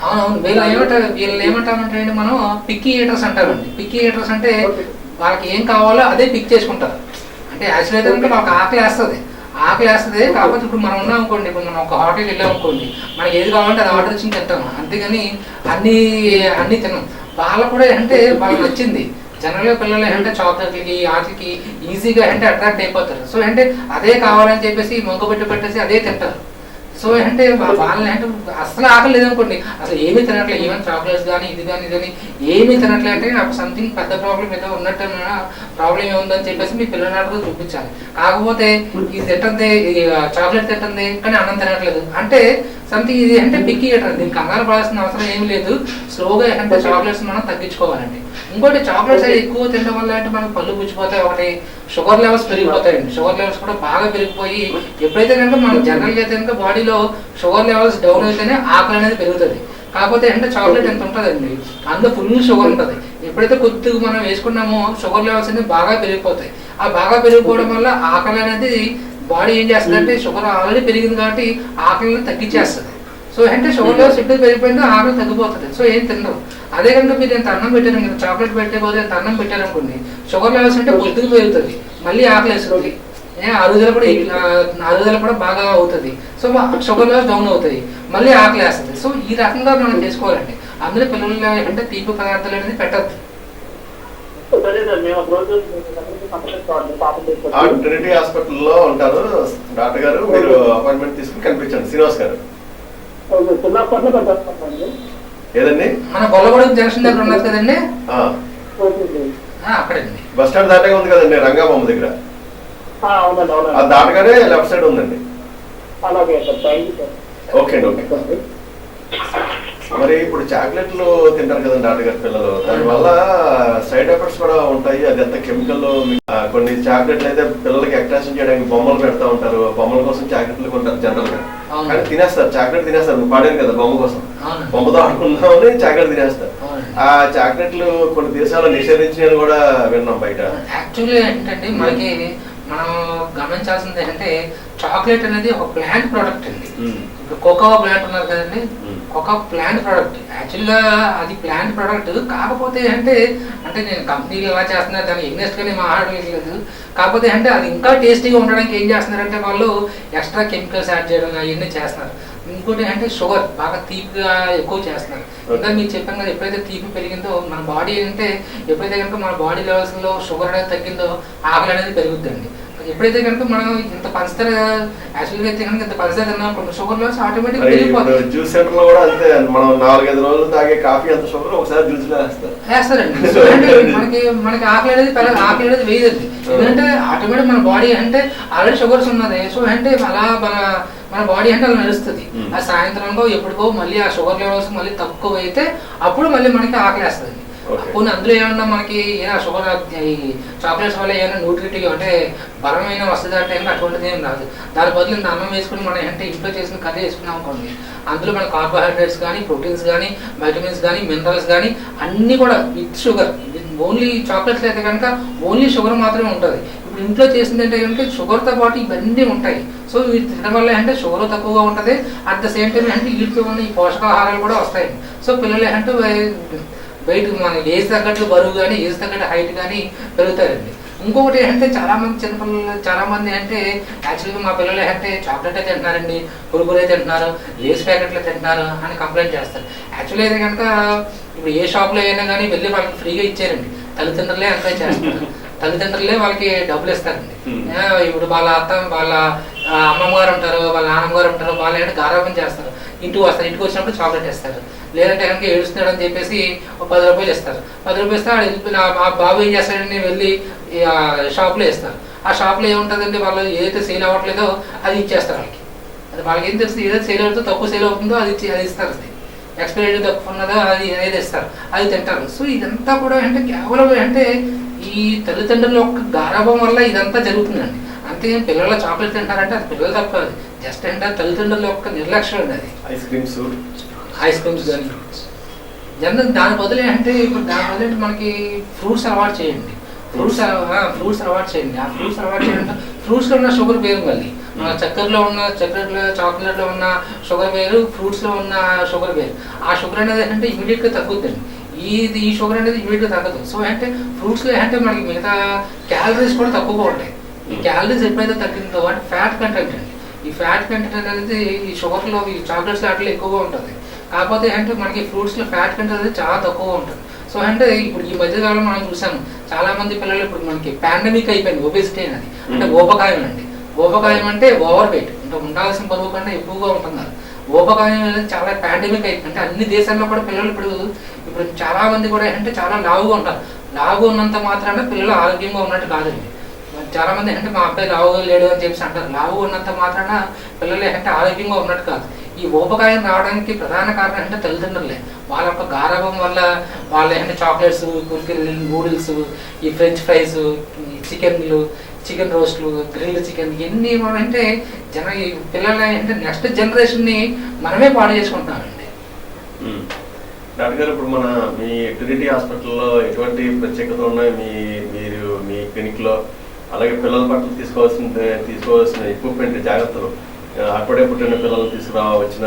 అవునవును, వీళ్ళు ఏమంటారంటే అండి మనం పిక్కీ ఈటర్స్ అంటారండి. పిక్కీ ఈటర్స్ అంటే వాళ్ళకి ఏం కావాలో అదే పిక్ చేసుకుంటారు. అంటే యాక్చువల్ అయితే కనుక వాళ్ళకి ఆకలి వేస్తుంది. కాకపోతే ఇప్పుడు మనం ఉన్నాం అనుకోండి, ఇప్పుడు మనం ఒక హోటల్కి వెళ్ళాం అనుకోండి, మనకి ఏది కావాలంటే అది ఆర్డర్ ఇచ్చి తింటాము, అంతేగాని అన్ని తిన్నాం. వాళ్ళకు కూడా అంటే వాళ్ళకి నచ్చింది. జనరల్గా పిల్లలు అంటే చాక్లెట్లకి వాటికి ఈజీగా అంటే అట్రాక్ట్ అయిపోతారు. సో అంటే అదే కావాలని చెప్పేసి మొగ్గు పెట్టేసి అదే తింటారు. సో అంటే వాళ్ళని అంటే అసలు ఆకలి లేదనుకోండి, అసలు ఏమీ తినట్లేదు, ఈవెన్ చాక్లెట్స్ కానీ ఇదని ఏమీ తినట్లేదు అంటే నాకు సంథింగ్ పెద్ద ప్రాబ్లం ఏదో ఉన్నట్టు ప్రాబ్లం ఏముందని చెప్పేసి మీ పిల్లలకు చూపించాలి. కాకపోతే ఇది తింటుంది, చాక్లెట్ తింటుంది కానీ అన్నం తినట్లేదు అంటే సంథింగ్ ఇది అంటే పిక్కీ ఎటర్. దీనికి కంగారు పడాల్సిన అవసరం ఏమి లేదు. స్లోగా అంటే చాక్లెట్స్ మనం తగ్గించుకోవాలండి. ఇంకోటి చాక్లెట్స్ ఎక్కువ తినడం వల్ల అంటే మనకు పళ్ళు పుచ్చిపోతాయి, ఒకటి షుగర్ లెవెల్స్ పెరిగిపోతాయండి. షుగర్ లెవెల్స్ కూడా బాగా పెరిగిపోయి ఎప్పుడైతే కనుక మనం జనరల్గా అయితే కనుక బాడీలో షుగర్ లెవెల్స్ డౌన్ అయితేనే ఆకలి అనేది పెరుగుతుంది. కాకపోతే అంటే చాక్లెట్ ఎంత ఉంటుందండి, అందులో ఫుల్ షుగర్ ఉంటుంది. ఎప్పుడైతే కొద్దిగా మనం వేసుకున్నామో షుగర్ లెవెల్స్ అనేది బాగా పెరిగిపోతాయి. ఆ బాగా పెరిగిపోవడం వల్ల ఆకలి అనేది బాడీ ఏం చేస్తుందంటే షుగర్ ఆల్రెడీ పెరిగింది కాబట్టి ఆకలిని తగ్గించేస్తుంది. సో అంటే షుగర్ లెవెల్స్ ఎప్పుడు పెరిగిపోయిందో ఆకలి తగ్గిపోతుంది. సో ఏం తినరు. అదే కనుక మీరు ఎంత అన్నం పెట్టారు, మీరు చాక్లెట్ పెట్టే పోతే ఎంత అన్నం పెట్టారనుకోండి, షుగర్ లెవెల్స్ అంటే కొద్దిగా పెరుగుతుంది, మళ్ళీ ఆకలి వేస్తుంది, అరుగుదల కూడా బాగా అవుతుంది. సో షుగర్ లెవెల్స్ డౌన్ అవుతాయి, మళ్ళీ ఆకలి వేస్తుంది. సో ఈ రకంగా మనం చేసుకోవాలండి. అందులో పిల్లలు అంటే తీపి పదార్థాలు అనేది పెట్టద్దు. ట్రినిటీ హాస్పిటల్లో ఉంటారు డాక్టర్ గారు, మీరు అపాయింట్మెంట్ తీసుకుని కనిపించండి. శ్రీనివాస్ గారు ఏదండి? మన గొల్లగూడెం జంక్షన్ దగ్గర ఉన్నది కదండి, అక్కడండి. బస్ స్టాండ్ దాటే ఉంది కదండి, రంగాబొమ్మ దగ్గర. అది దాటగానే లెఫ్ట్ సైడ్ ఉందండి. ఓకే అండి, ఓకే. మరి ఇప్పుడు చాక్లెట్లు తింటారు కదండి డాక్టర్ గారి పిల్లలు, దానివల్ల సైడ్ ఎఫెక్ట్స్ కూడా ఉంటాయి. అది ఎంత కెమికల్. కొన్ని చాక్లెట్లు అయితే పిల్లలకి అట్రాక్షన్ చేయడానికి బొమ్మలు పెడతా ఉంటారు, బొమ్మల కోసం చాక్లెట్లు కొంటారు జనరల్ గా, కానీ తినేస్తారు, చాక్లెట్ తినేస్తారు. పాడారు కదా బొమ్మ కోసం, బొమ్మతో ఆడుకుందామని చాక్లెట్ తినేస్తారు. ఆ చాక్లెట్లు కొన్ని దేశాల్లో నిషేధించినవి కూడా విన్నాం బయట. యాక్చువల్లీ ఏంటంటే మనకి మనం గమనించాల్సింది ఏంటంటే చాక్లెట్ అనేది ఒక ప్లాంట్ ప్రోడక్ట్ అండి. ఇప్పుడు కోకో ప్లాంట్ ఉన్నారు కదండి, ఒక ప్లాంట్ ప్రోడక్ట్. యాక్చువల్గా అది ప్లాంట్ ప్రోడక్ట్. కాకపోతే అంటే నేను కంపెనీలు ఎలా చేస్తున్నారు దాన్ని ఎగ్నెస్ట్ గానే మాట్లాడలేదు. కాకపోతే అంటే అది ఇంకా టేస్టీగా ఉండడానికి ఏం చేస్తున్నారంటే వాళ్ళు ఎక్స్ట్రా కెమికల్స్ యాడ్ చేయడం అవన్నీ చేస్తున్నారు. ఇంకోటి అంటే షుగర్ బాగా తీపిగా ఎక్కువ చేస్తున్నారు. ఇంకా మీరు చెప్పాను కదా, ఎప్పుడైతే తీపి పెరిగిందో మన బాడీ అంటే ఎప్పుడైతే కనుక మన బాడీ లెవెల్స్ లో షుగర్ అనేది తగ్గిందో ఆకలి అనేది పెరుగుద్దండి. ఎప్పుడైతే కనుక మనం ఇంత పంచదార యాక్చువల్గా అయితే కనుక ఇంత పంచదార తిన్నాం అనుకోండి, షుగర్ లెవెల్స్ ఆటోమేటిక్ పెరిగిపోతుంది. జ్యూస్ సెంటర్ లో కూడా అంతే, మనం 4-5 రోజులు తాగే కాఫీ అంత షుగర్ ఒకసారి జ్యూస్ లో వేస్తారండి. అంటే మనకి ఆకలి అనేది వేయదండి. ఎందుకంటే ఆటోమేటిక్ మన బాడీ అంటే ఆల్రెడీ షుగర్స్ ఉన్నది. సో అంటే అలా మన బాడీ అంటే అలా నడుస్తుంది. ఆ సాయంత్రంలో ఎప్పుడుకో మళ్ళీ ఆ షుగర్ లెవెల్స్ మళ్ళీ తక్కువ అయితే అప్పుడు మళ్ళీ మనకి ఆకలి వేస్తుంది. పోనీ అందులో ఏమన్నా మనకి షుగర్ ఈ చాక్లెట్స్ వల్ల ఏమైనా న్యూట్రిటివ్ అంటే బలమైన వస్తుంది అంటే అటువంటిది ఏం రాదు. దాని బదులు ఇంత అన్నం వేసుకుని మనం అంటే ఇంట్లో చేసిన కర్రీ వేసుకున్నాం అనుకోండి, అందులో మన కార్బోహైడ్రేట్స్ కానీ ప్రోటీన్స్ కానీ వైటమిన్స్ కానీ మినరల్స్ కానీ అన్నీ కూడా విత్ షుగర్. ఓన్లీ చాక్లెట్స్ అయితే కనుక ఓన్లీ షుగర్ మాత్రమే ఉంటుంది. ఇప్పుడు ఇంట్లో చేసింది అంటే కనుక షుగర్తో పాటు ఇవన్నీ ఉంటాయి. సో ఇవి తినడం వల్ల అంటే షుగర్ తక్కువగా ఉంటుంది, అట్ ద సేమ్ టైం అంటే వీటితో ఉన్న ఈ పోషకాహారాలు కూడా వస్తాయి. సో పిల్లలు అంటే వెయిట్ మన ఏజ్ తగ్గట్టు బరువు కానీ ఏజ్ తగ్గట్టు హైట్ కానీ పెరుగుతారండి. ఇంకొకటి అంటే చాలా మంది అంటే యాక్చువల్గా మా పిల్లలు అంటే చాక్లెట్ అయితే తింటున్నారండి, కురుకురే తింటున్నారు, లేస్ ప్యాకెట్లు తింటున్నారు అని కంప్లైంట్ చేస్తారు. యాక్చువల్లీ అయితే కనుక ఇప్పుడు ఏ షాప్లో అయినా కానీ వెళ్ళి వాళ్ళకి ఫ్రీగా ఇచ్చారండి, తల్లిదండ్రులే ఎంకరేజ్ చేస్తారు, తల్లిదండ్రులే వాళ్ళకి డబ్బులు ఇస్తారండి. ఇప్పుడు వాళ్ళ అమ్మమ్మ గారు ఉంటారు, వాళ్ళ నాన్నమ్మ గారు ఉంటారు, వాళ్ళు ఏంటంటే గారాబం చేస్తారు, ఇంటికి వస్తారు, ఇంటికి వచ్చినప్పుడు చాక్లెట్ ఇస్తారు. లేదంటే కనుక ఏడుస్తున్నాడు అని చెప్పేసి 10 రూపాయలు ఇస్తారు. 10 రూపాయలు ఇస్తే ఆ బాబు ఏం చేస్తాడండి, వెళ్ళి షాప్లో ఇస్తారు. ఆ షాప్లో ఏముంటుందండి, వాళ్ళు ఏదైతే సేల్ అవ్వట్లేదో అది ఇచ్చేస్తారు వాళ్ళకి. అది వాళ్ళకి ఏం తెలుస్తుంది, ఏదైతే సేల్ అవుతుందో తక్కువ సేల్ అవుతుందో అది ఇస్తారు. అది ఎక్స్పైరీ తక్కువ ఉన్నదో అది అనేది ఇస్తారు, అది తింటారు. సో ఇదంతా కూడా అంటే కేవలం అంటే ఈ తల్లిదండ్రుల యొక్క గారాబం వల్ల ఇదంతా జరుగుతుందండి. అంతే పిల్లల చాక్లెట్ తింటారంటే అది పిల్లలు తప్ప జస్ట్ అంటే తల్లిదండ్రుల యొక్క నిర్లక్ష్యం అండి అది. ఐస్ క్రీమ్స్ కానీ జనరల్ దాని బదులు అంటే ఇప్పుడు దాని బదులు మనకి ఫ్రూట్స్ అలవాటు చేయండి. ఫ్రూట్స్ అలవాటు చేయండి. ఆ ఫ్రూట్స్ అలవాటు చేయండి. ఫ్రూట్స్లో ఉన్న షుగర్ వేరు, మళ్ళీ మన చక్కెరలో చాక్లెట్లో ఉన్న షుగర్ వేరు, ఫ్రూట్స్లో ఉన్న షుగర్ వేరు. ఆ షుగర్ అనేది అంటే ఇమీడియట్గా తగ్గుద్దండి. ఈ షుగర్ అనేది ఇమీడియట్గా తగ్గదు. సో అంటే ఫ్రూట్స్లో అంటే మనకి మిగతా క్యాలరీస్ కూడా తక్కువగా ఉంటాయి. ఈ క్యాలరీస్ ఎప్పుడైతే తగ్గిందో అంటే ఫ్యాట్ కంటెంట్ అండి. ఈ ఫ్యాట్ కంటెంట్ అనేది ఈ షుగర్లో, ఈ చాక్లెట్స్ వాటిలో ఎక్కువగా ఉంటుంది. కాకపోతే అంటే మనకి ఫ్రూట్స్లో ఫ్యాట్ కంటెంట్ అనేది చాలా తక్కువగా ఉంటుంది. సో అంటే ఇప్పుడు ఈ మధ్యకాలంలో మనం చూసాము చాలా మంది పిల్లలు ఇప్పుడు మనకి పాండమిక్ అయిపోయింది ఒబేసిటీ అనేది. అంటే ఊబకాయం అండి. ఊబకాయం అంటే ఓవర్ వెయిట్, అంటే ఉండాల్సిన బరువు కన్నా ఎక్కువగా ఉంటున్నారు. ఊబకాయం అనేది చాలా పాండమిక్ అయిపోయింది. అంటే అన్ని దేశాల్లో కూడా పిల్లలు ఇప్పుడు చాలా మంది కూడా అంటే చాలా లావుగా ఉంటారు. లావుగా ఉన్నంత మాత్రాన పిల్లలు ఆరోగ్యంగా ఉన్నట్టు కాదండి. చాలా మంది అంటే మా అబ్బాయి లావుగా లేడు అని చెప్పేసి అంటారు. లావుగా ఉన్నంత మాత్రాన పిల్లలు అంటే ఆరోగ్యంగా ఉన్నట్టు కాదు. ఈ ఊబకాయం రావడానికి ప్రధాన కారణం అంటే తల్లిదండ్రులే. వాళ్ళ యొక్క గారాభం వల్ల వాళ్ళ అంటే చాక్లెట్స్, కుర్కురేలు, నూడిల్స్, ఈ ఫ్రెంచ్ ఫ్రైస్, చికెన్ రోస్ట్లు, గ్రిల్డ్ చికెన్, ఇవన్నీ అంటే ఈ పిల్లల అంటే నెక్స్ట్ జనరేషన్ని మనమే పాడు చేసుకుంటున్నామండి. డాక్టర్ గారు, ఇప్పుడు మీ ట్రినిటీ హాస్పిటల్లో ఎటువంటి ప్రత్యేకతలు ఉన్నాయి మీరు మీ క్లినిక్లో? అలాగే పిల్లల పట్ల తీసుకోవాల్సిన ఎక్విప్మెంట్, జాగ్రత్తలు, అప్పుడే పుట్టిన పిల్లలు తీసుకురావచ్చిన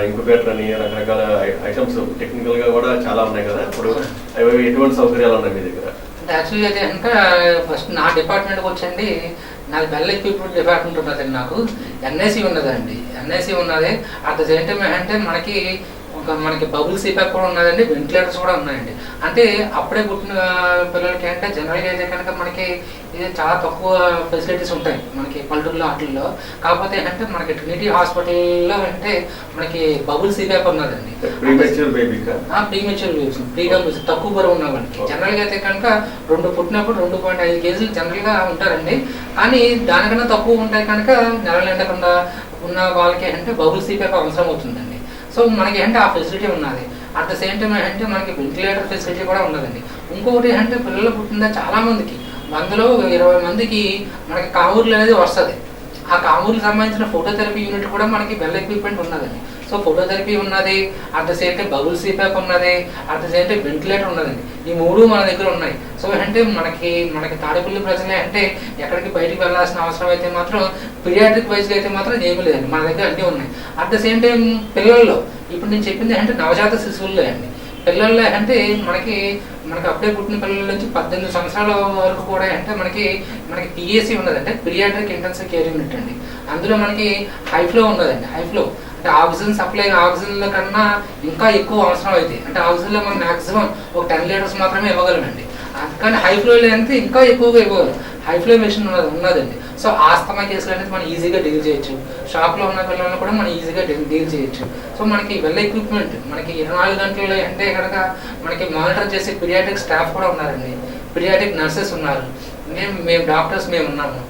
ఇంక్యుబేటర్ అని రకరకాల ఐటమ్స్ టెక్నికల్గా కూడా చాలా ఉన్నాయి కదా. ఇప్పుడు అవి ఎటువంటి సౌకర్యాలు ఉన్నాయి మీ దగ్గర? యాక్చువల్లీ అయితే కనుక ఫస్ట్ నా డిపార్ట్మెంట్కి వచ్చండి, నాకు వెల్ ఎక్విప్మెంట్ డిపార్ట్మెంట్ ఉన్నదండి. నాకు ఎన్ఐసి ఉన్నదండి. ఎన్ఐసి ఉన్నది. అట్ ద సేమ్ టైం అంటే మనకి బబుల్ సిపాక్ కూడా ఉన్నదండి, వెంటిలేటర్స్ కూడా ఉన్నాయండి. అంటే అప్పుడే పుట్టిన పిల్లలకి అంటే జనరల్గా అయితే కనుక మనకి ఇది చాలా తక్కువ ఫెసిలిటీస్ ఉంటాయి మనకి పల్లెటూరులో వాటిల్లో. కాకపోతే అంటే మనకి ట్రినిటీ హాస్పిటల్లో అంటే మనకి బబుల్ సిపాక్ ఉన్నదండి. ప్రీమెచ్యూర్ బేబీస్ తక్కువ బరువు ఉన్న వాళ్ళకి జనరల్గా అయితే కనుక పుట్టినప్పుడు 2.5 కేజీలు జనరల్గా ఉంటారండి. కానీ దానికన్నా తక్కువ ఉంటాయి కనుక నెల నిండకుండా ఉన్న వాళ్ళకి అంటే బబుల్ సిపాక్ అవసరం అవుతుందండి. సో మనకి అంటే ఆ ఫెసిలిటీ ఉన్నది. అట్ ద సేమ్ టైం అంటే మనకి వెంటిలేటర్ ఫెసిలిటీ కూడా ఉన్నదండి. ఇంకొకటి అంటే పిల్లలు పుట్టిన చాలా మందికి 100లో 20 మందికి మనకి కామూర్లు అనేది వస్తుంది. ఆ కామూర్లకు సంబంధించిన ఫోటోథెరపీ యూనిట్ కూడా మనకి వెల్ ఎక్విప్మెంట్ ఉన్నదండి. సో ఫోటోథెరపీ ఉన్నది, at the same time bubble CPAP ఉన్నది, at the same time ventilator ఉన్నదండి. ఈ 3 మన దగ్గర ఉన్నాయి. సో అంటే మనకి తాడేపల్లి ప్రజలే అంటే ఎక్కడికి బయటికి వెళ్ళాల్సిన అవసరం అయితే మాత్రం పీడియాట్రిక్ వైజ్గా అయితే మాత్రం ఏమీ లేదండి, మన దగ్గర అన్నీ ఉన్నాయి. అట్ ద సేమ్ టైం పిల్లల్లో ఇప్పుడు నేను చెప్పింది అంటే నవజాత శిశువుల్లో అండి. పిల్లల్లో అంటే మనకి అప్పుడే పుట్టిన పిల్లల నుంచి 18 సంవత్సరాల వరకు కూడా అంటే మనకి పిఏసి ఉన్నది, అంటే పీడియాట్రిక్ ఇంటెన్సివ్ కేర్ యూనిట్ అండి. అందులో మనకి హైఫ్లో ఉన్నదండి. హైఫ్లో అంటే ఆక్సిజన్ సప్లై, ఆక్సిజన్ల కన్నా ఇంకా ఎక్కువ అవసరం అయితే అంటే ఆక్సిజన్లో మనం మ్యాక్సిమం ఒక 10 లీటర్స్ మాత్రమే ఇవ్వగలమండి. కానీ హైఫ్లోలో అంటే ఇంకా ఎక్కువగా ఇవ్వగలం. హైఫ్లో మెషిన్ ఉన్నదండి. సో ఆస్తమా కేసులు అనేది మనం ఈజీగా డీల్ చేయొచ్చు. షాప్లో ఉన్న పిల్లలను కూడా మనం ఈజీగా డీల్ చేయొచ్చు. సో మనకి వెల్ ఎక్విప్మెంట్ మనకి 24 గంటల్లో అంటే కనుక మనకి మానిటర్ చేసే పీడియాట్రిక్ స్టాఫ్ కూడా ఉన్నారండి. పీడియాట్రిక్ నర్సెస్ ఉన్నారు. మేము డాక్టర్స్ మేము ఉన్నాము.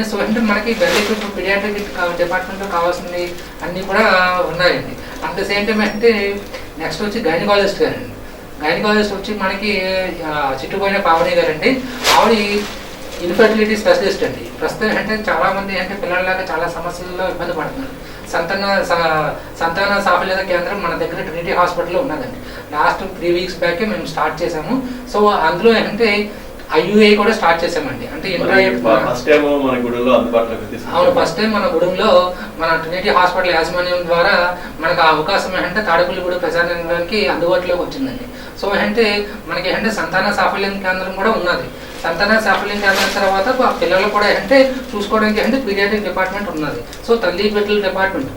సో అంటే మనకి వెల్ ఎక్విప్మెంట్ పీడియాట్రిక్ డిపార్ట్మెంట్లో కావాల్సినవి అన్నీ కూడా ఉన్నాయండి. అట్ ద సేమ్ టైం అంటే నెక్స్ట్ వచ్చి గైనకాలజిస్ట్ గారండి. గైనకాలజిస్ట్ వచ్చి మనకి చిట్టుపోయిన పావని గారండి. ఆవిడ ఇన్ఫర్టిలిటీ స్పెషలిస్ట్ అండి. ప్రస్తుతం అంటే చాలా మంది అంటే పిల్లలలాగా చాలా సమస్యల్లో ఇబ్బంది పడుతున్నారు. సంతాన సాఫల్యత కేంద్రం మన దగ్గర ట్రినిటీ హాస్పిటల్లో ఉన్నదండి. లాస్ట్ 3 వీక్స్ బ్యాక్ మేము స్టార్ట్ చేసాము. సో అందులో అంటే IUI కూడా స్టార్ట్ చేసామండి. అంటే ఫస్ట్ టైం మన గుడిలో అందుబాటులోకి అవును, ఫస్ట్ టైం మన గుడిలో మన ట్రినిటీ హాస్పిటల్ యాజమాన్యం ద్వారా మనకు ఆ అవకాశం అంటే తాడేపల్లి గుడి ప్రజానికి అందుబాటులోకి వచ్చిందండి. సో అంటే మనకి అంటే సంతాన సాఫల్యం కేంద్రం కూడా ఉన్నది. సంతాన సాఫల్యం కేంద్రం తర్వాత పిల్లలు కూడా అంటే చూసుకోవడానికి అంటే పీడియాట్రిక్ డిపార్ట్మెంట్ ఉన్నది. సో తల్లి బిడ్డల department,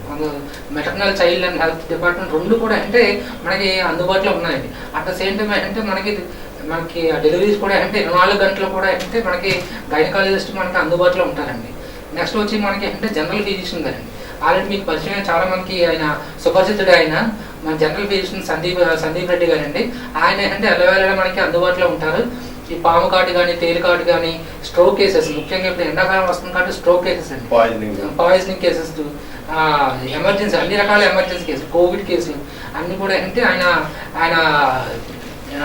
maternal child and health department 2 కూడా అంటే మనకి అందుబాటులో ఉన్నాయండి. అట్ ద సేమ్ టైం అంటే మనకి డెలివరీస్ కూడా అంటే 24 గంటలు కూడా అంటే మనకి గైనకాలజిస్ట్ మనకి అందుబాటులో ఉంటారండి. నెక్స్ట్ వచ్చి మనకి అంటే జనరల్ ఫిజిషియన్ గారండి. ఆల్రెడీ మీకు పరిచయం చాలా మందికి ఆయన సుపరిచితుడు. ఆయన మన జనరల్ ఫిజిషియన్ సందీప్ రెడ్డి గారండి. ఆయన అంటే ఎల్లవేళలా మనకి అందుబాటులో ఉంటారు. ఈ పాము కాటు కానీ, తేలి కాటు కానీ, స్ట్రోక్ కేసెస్, ముఖ్యంగా ఇప్పుడు ఎండాకాలం వస్తుంది కాబట్టి స్ట్రోక్ కేసెస్ అండి, పాయిజనింగ్ కేసెస్, ఎమర్జెన్సీ, అన్ని రకాల ఎమర్జెన్సీ కేసులు, కోవిడ్ కేసులు అన్ని కూడా అంటే ఆయన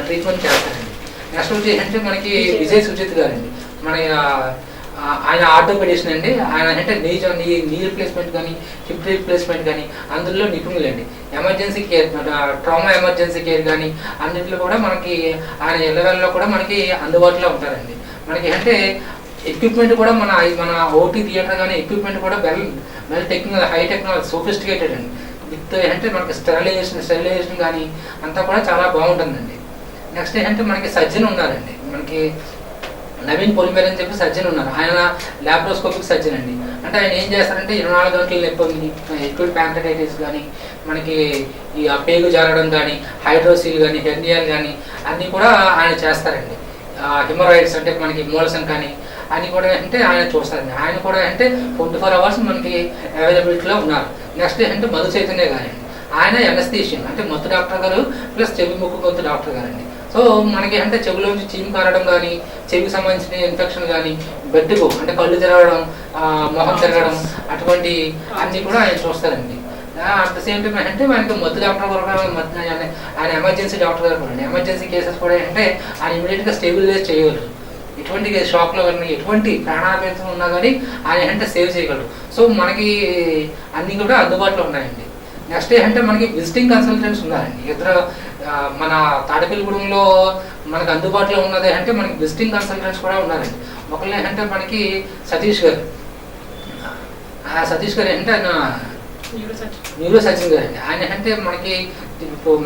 ట్రీట్మెంట్ చేస్తారండి. నెక్స్ట్ వచ్చి అంటే మనకి విజయ్ సుజిత్ గారండి. మన ఆయన ఆర్థోపెడిషన్ అండి. ఆయన అంటే నీ రిప్లేస్మెంట్ కానీ హిప్ రిప్లేస్మెంట్ కానీ అందులో నిపుణులండి. Emergency care, trauma emergency care కానీ అన్నింటిలో కూడా మనకి ఆయన ఎల్లవెల్లో కూడా మనకి అందుబాటులో ఉంటారండి. మనకి అంటే ఎక్విప్మెంట్ కూడా మన ఓటీ థియేటర్ కానీ ఎక్విప్మెంట్ కూడా well technical, high technology, sophisticated అండి. విత్ అంటే మనకి స్టెరిలైజేషన్ కానీ అంతా కూడా చాలా బాగుంటుందండి. నెక్స్ట్ ఏంటంటే మనకి సర్జన్ ఉన్నారండి. మనకి నవీన్ పొలిమేర్ అని చెప్పి సర్జన్ ఉన్నారు. ఆయన ల్యాప్రోస్కోపిక్ సర్జన్ అండి. అంటే ఆయన ఏం చేస్తారంటే 24 గంటల నొప్పి, ఎక్యూట్ ప్యాంక్రటైటిస్ కానీ, మనకి ఈ పేగు జారడం కానీ, హైడ్రోసిల్ కానీ, హెర్నియాలు కానీ అన్నీ కూడా ఆయన చేస్తారండి. హిమరాయిడ్స్ అంటే మనకి మోలసన్ కానీ అన్నీ కూడా అంటే ఆయన చూస్తారండి. ఆయన కూడా అంటే 24 hours మనకి అవైలబిలిటీలో ఉన్నారు. నెక్స్ట్ ఏంటంటే మధు చైతన్య గారండి. ఆయన ఎనస్థీషియన్ అంటే మత్తు డాక్టర్ గారు ప్లస్ చెవి ముక్కు గొంతు డాక్టర్ గారండి. సో మనకి అంటే చెవిలోంచి చీము కారడం కానీ, చెవికి సంబంధించిన ఇన్ఫెక్షన్ కానీ, బెడ్డుకు అంటే కళ్ళు తిరగడం, మొహం తిరగడం అటువంటి అన్నీ కూడా ఆయన చూస్తారండి. అట్ ద సేమ్ టైం అంటే మనకి మత్తు డాక్టర్ కూడా ఆయన ఎమర్జెన్సీ డాక్టర్ గారు కూడా ఎమర్జెన్సీ కేసెస్ కూడా అంటే ఆయన ఇమీడియట్గా స్టేబిలైజ్ చేయగలరు. ఎటువంటి షాక్లో కానీ ఎటువంటి ప్రాణాపాయం ఉన్నా కానీ ఆయన అంటే సేవ్ చేయగలరు. సో మనకి అన్నీ కూడా అందుబాటులో ఉన్నాయండి. నెక్స్ట్ ఏంటంటే మనకి విజిటింగ్ కన్సల్టెంట్స్ ఉన్నారండి. ఇద్దరు మన తాడేపల్లిగూడెంలో మనకు అందుబాటులో ఉన్నది అంటే మనకి విజిటింగ్ కన్సల్టెంట్స్ కూడా ఉన్నారండి. ఒకళ్ళు ఏంటంటే మనకి సతీష్ గారు ఏంటంటే ఆయన న్యూరో సర్జన్ గారండి. ఆయన అంటే మనకి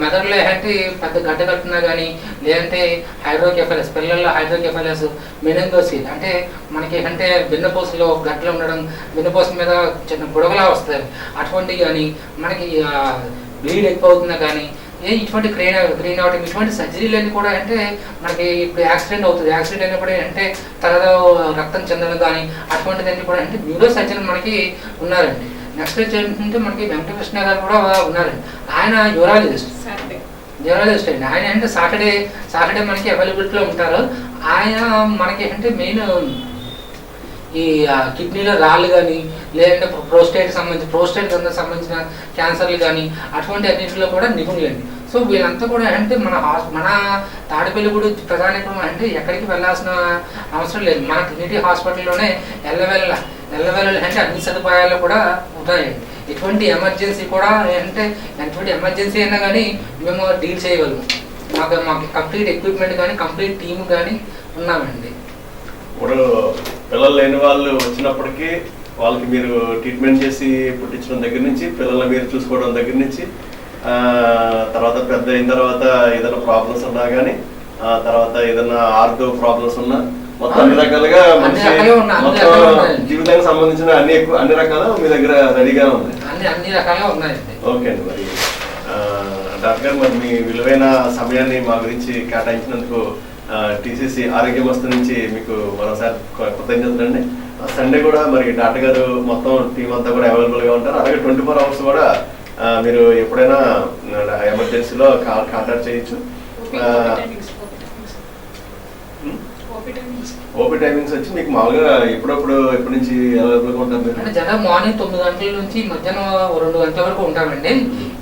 మెదడులో ఏంటంటే పెద్ద గడ్డ కట్టినా కానీ, లేదంటే హైడ్రోకెఫాలస్, పిల్లల్లో హైడ్రోకెఫాలస్, మెనింగోసిల్ అంటే మనకి అంటే వెన్నుపూసలో గడ్డలు ఉండడం, వెన్నుపూస మీద చిన్న బుడగలా వస్తుంది, అటువంటివి కానీ, మనకి బ్లీడ్ ఎక్కువ అవుతున్నా కానీ, ఇటువంటి క్రీనావటం ఇటువంటి సర్జరీలన్నీ కూడా అంటే మనకి ఇప్పుడు యాక్సిడెంట్ అవుతుంది. యాక్సిడెంట్ అయినప్పుడు అంటే తలలో రక్తం చెందడం కానీ అటువంటిదన్నీ కూడా అంటే న్యూరో సర్జన్ మనకి ఉన్నారండి. నెక్స్ట్ ఏంటంటే మనకి వెంకటకృష్ణ గారు కూడా ఉన్నారండి. ఆయన యూరాలజిస్ట్ అండి. ఆయన అంటే సాటర్డే మనకి అవైలబిలిటీలో ఉంటారు. ఆయన మనకి అంటే మెయిన్ ఈ కిడ్నీలో రాళ్ళు కానీ, లేదంటే ప్రోస్టేట్ సంబంధించిన క్యాన్సర్లు కానీ అటువంటి అన్నింటిలో కూడా నిపుణులండి. సో వీళ్ళంతా కూడా అంటే మన తాడేపల్లిగూడెం ప్రధానికం అంటే ఎక్కడికి వెళ్ళాల్సిన అవసరం లేదు. మన ట్రినిటీ హాస్పిటల్లోనే ఎల్లవెల్ల అంటే అన్ని సదుపాయాలు కూడా ఉంటాయండి. ఎటువంటి ఎమర్జెన్సీ కూడా అంటే ఎటువంటి ఎమర్జెన్సీ అయినా కానీ మేము డీల్ చేయగలము. మాకు కంప్లీట్ ఎక్విప్మెంట్ కానీ కంప్లీట్ టీమ్ కానీ ఉన్నామండి. ఇప్పుడు పిల్లలు లేని వాళ్ళు వచ్చినప్పటికీ వాళ్ళకి మీరు ట్రీట్మెంట్ చేసి పుట్టించడం దగ్గర నుంచి, పిల్లల్ని మీరు చూసుకోవడం దగ్గర నుంచి, తర్వాత పెద్ద అయిన తర్వాత ఏదైనా ప్రాబ్లమ్స్ ఉన్నా కానీ, తర్వాత ఏదైనా ఆర్థో ప్రాబ్లమ్స్ ఉన్నా మొత్తం అన్ని రకాలుగా మంచి జీవితానికి సంబంధించిన అన్ని రకాల మీ దగ్గర రెడీగా ఉంది. అన్ని రకాలుగా ఉన్నాయండి. ఓకే అండి. మరి డాక్టర్ గారు, మరి మీ విలువైన సమయాన్ని మా గురించి కేటాయించినందుకు టీసీసీ ఆరోగ్య వ్యవస్థ నుంచి మీకు మరోసారి కృతజ్ఞతలు అండి. సండే కూడా మరి డాక్టర్ గారు మొత్తం టీం అంతా కూడా అవైలబుల్గా ఉంటారు. అలాగే 24 hours కూడా మీరు ఎప్పుడైనా ఎమర్జెన్సీలో కాంటాక్ట్ చేయొచ్చు. ఓపీ టైమింగ్స్ వచ్చి మీకు మామూలుగా ఎప్పటి నుంచి అవైలబుల్గా ఉంటారు మీరు? అంటే జనరల్ మార్నింగ్ 9 గంటల నుంచి మధ్యాహ్నం 2 గంటల వరకు ఉంటామండి.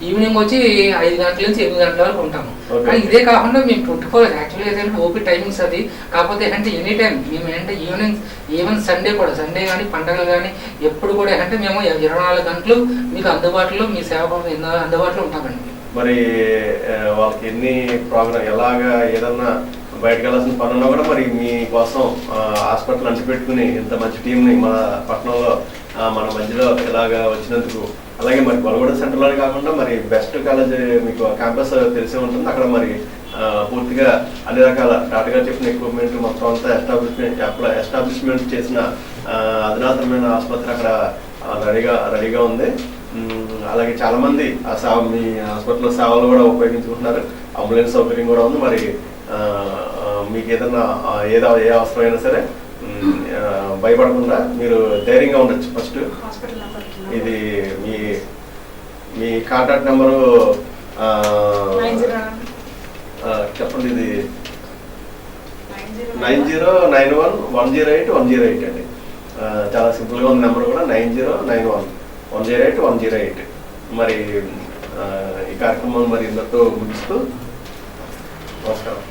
ఈవినింగ్ వచ్చి 5 గంటల నుంచి 8 గంటల వరకు ఉంటాము. ఇదే కాకుండా మేము 24 యాక్చువల్గా ఏంటంటే ఓపీ టైమింగ్స్ అది. కాకపోతే ఏంటంటే ఎనీ టైం మేము ఏంటంటే ఈవెన్ సండే కానీ పండుగలు కానీ ఎప్పుడు కూడా ఏంటంటే మేము 24 గంటలు మీకు అందుబాటులో మీ సేవ అందుబాటులో ఉంటామండి. మరి వాళ్ళకి ఎన్ని ప్రోగ్రామ్ ఎలాగా ఏదన్నా బయటకు వెళ్ళాల్సిన పని ఉన్నా కూడా మరి మీకోసం హాస్పిటల్ అంటిపెట్టుకుని ఇంత మంచి టీంని మన పట్టణంలో మన మధ్యలో ఇలాగా వచ్చినందుకు, అలాగే మరి గొలగూడ సెంటర్లోనే కాకుండా మరి బెస్ట్ కాలేజ్ మీకు క్యాంపస్ తెలిసే ఉంటుంది. అక్కడ మరి పూర్తిగా అన్ని రకాల డాక్టర్ గారు చెప్పిన ఎక్విప్మెంట్ మొత్తం అంతా ఎస్టాబ్లిష్మెంట్ చేసిన అధునాతనమైన ఆసుపత్రి అక్కడ రెడీగా ఉంది. అలాగే చాలా మంది మీ హాస్పిటల్ సేవలు కూడా ఉపయోగించుకుంటున్నారు. అంబులెన్స్ సౌకర్యం కూడా ఉంది. మరి మీకు ఏదన్నా ఏ అవసరమైనా సరే భయపడకుండా మీరు ధైర్యంగా ఉండొచ్చు. ఫస్ట్ ఇది మీ కాంటాక్ట్ నెంబరు చెప్పండి. ఇది 90910108 అండి. చాలా సింపుల్గా ఉన్న నెంబర్ కూడా 90910108. మరి ఈ కార్యక్రమం మరి ఇందరితో ముగిస్తూ నమస్కారం.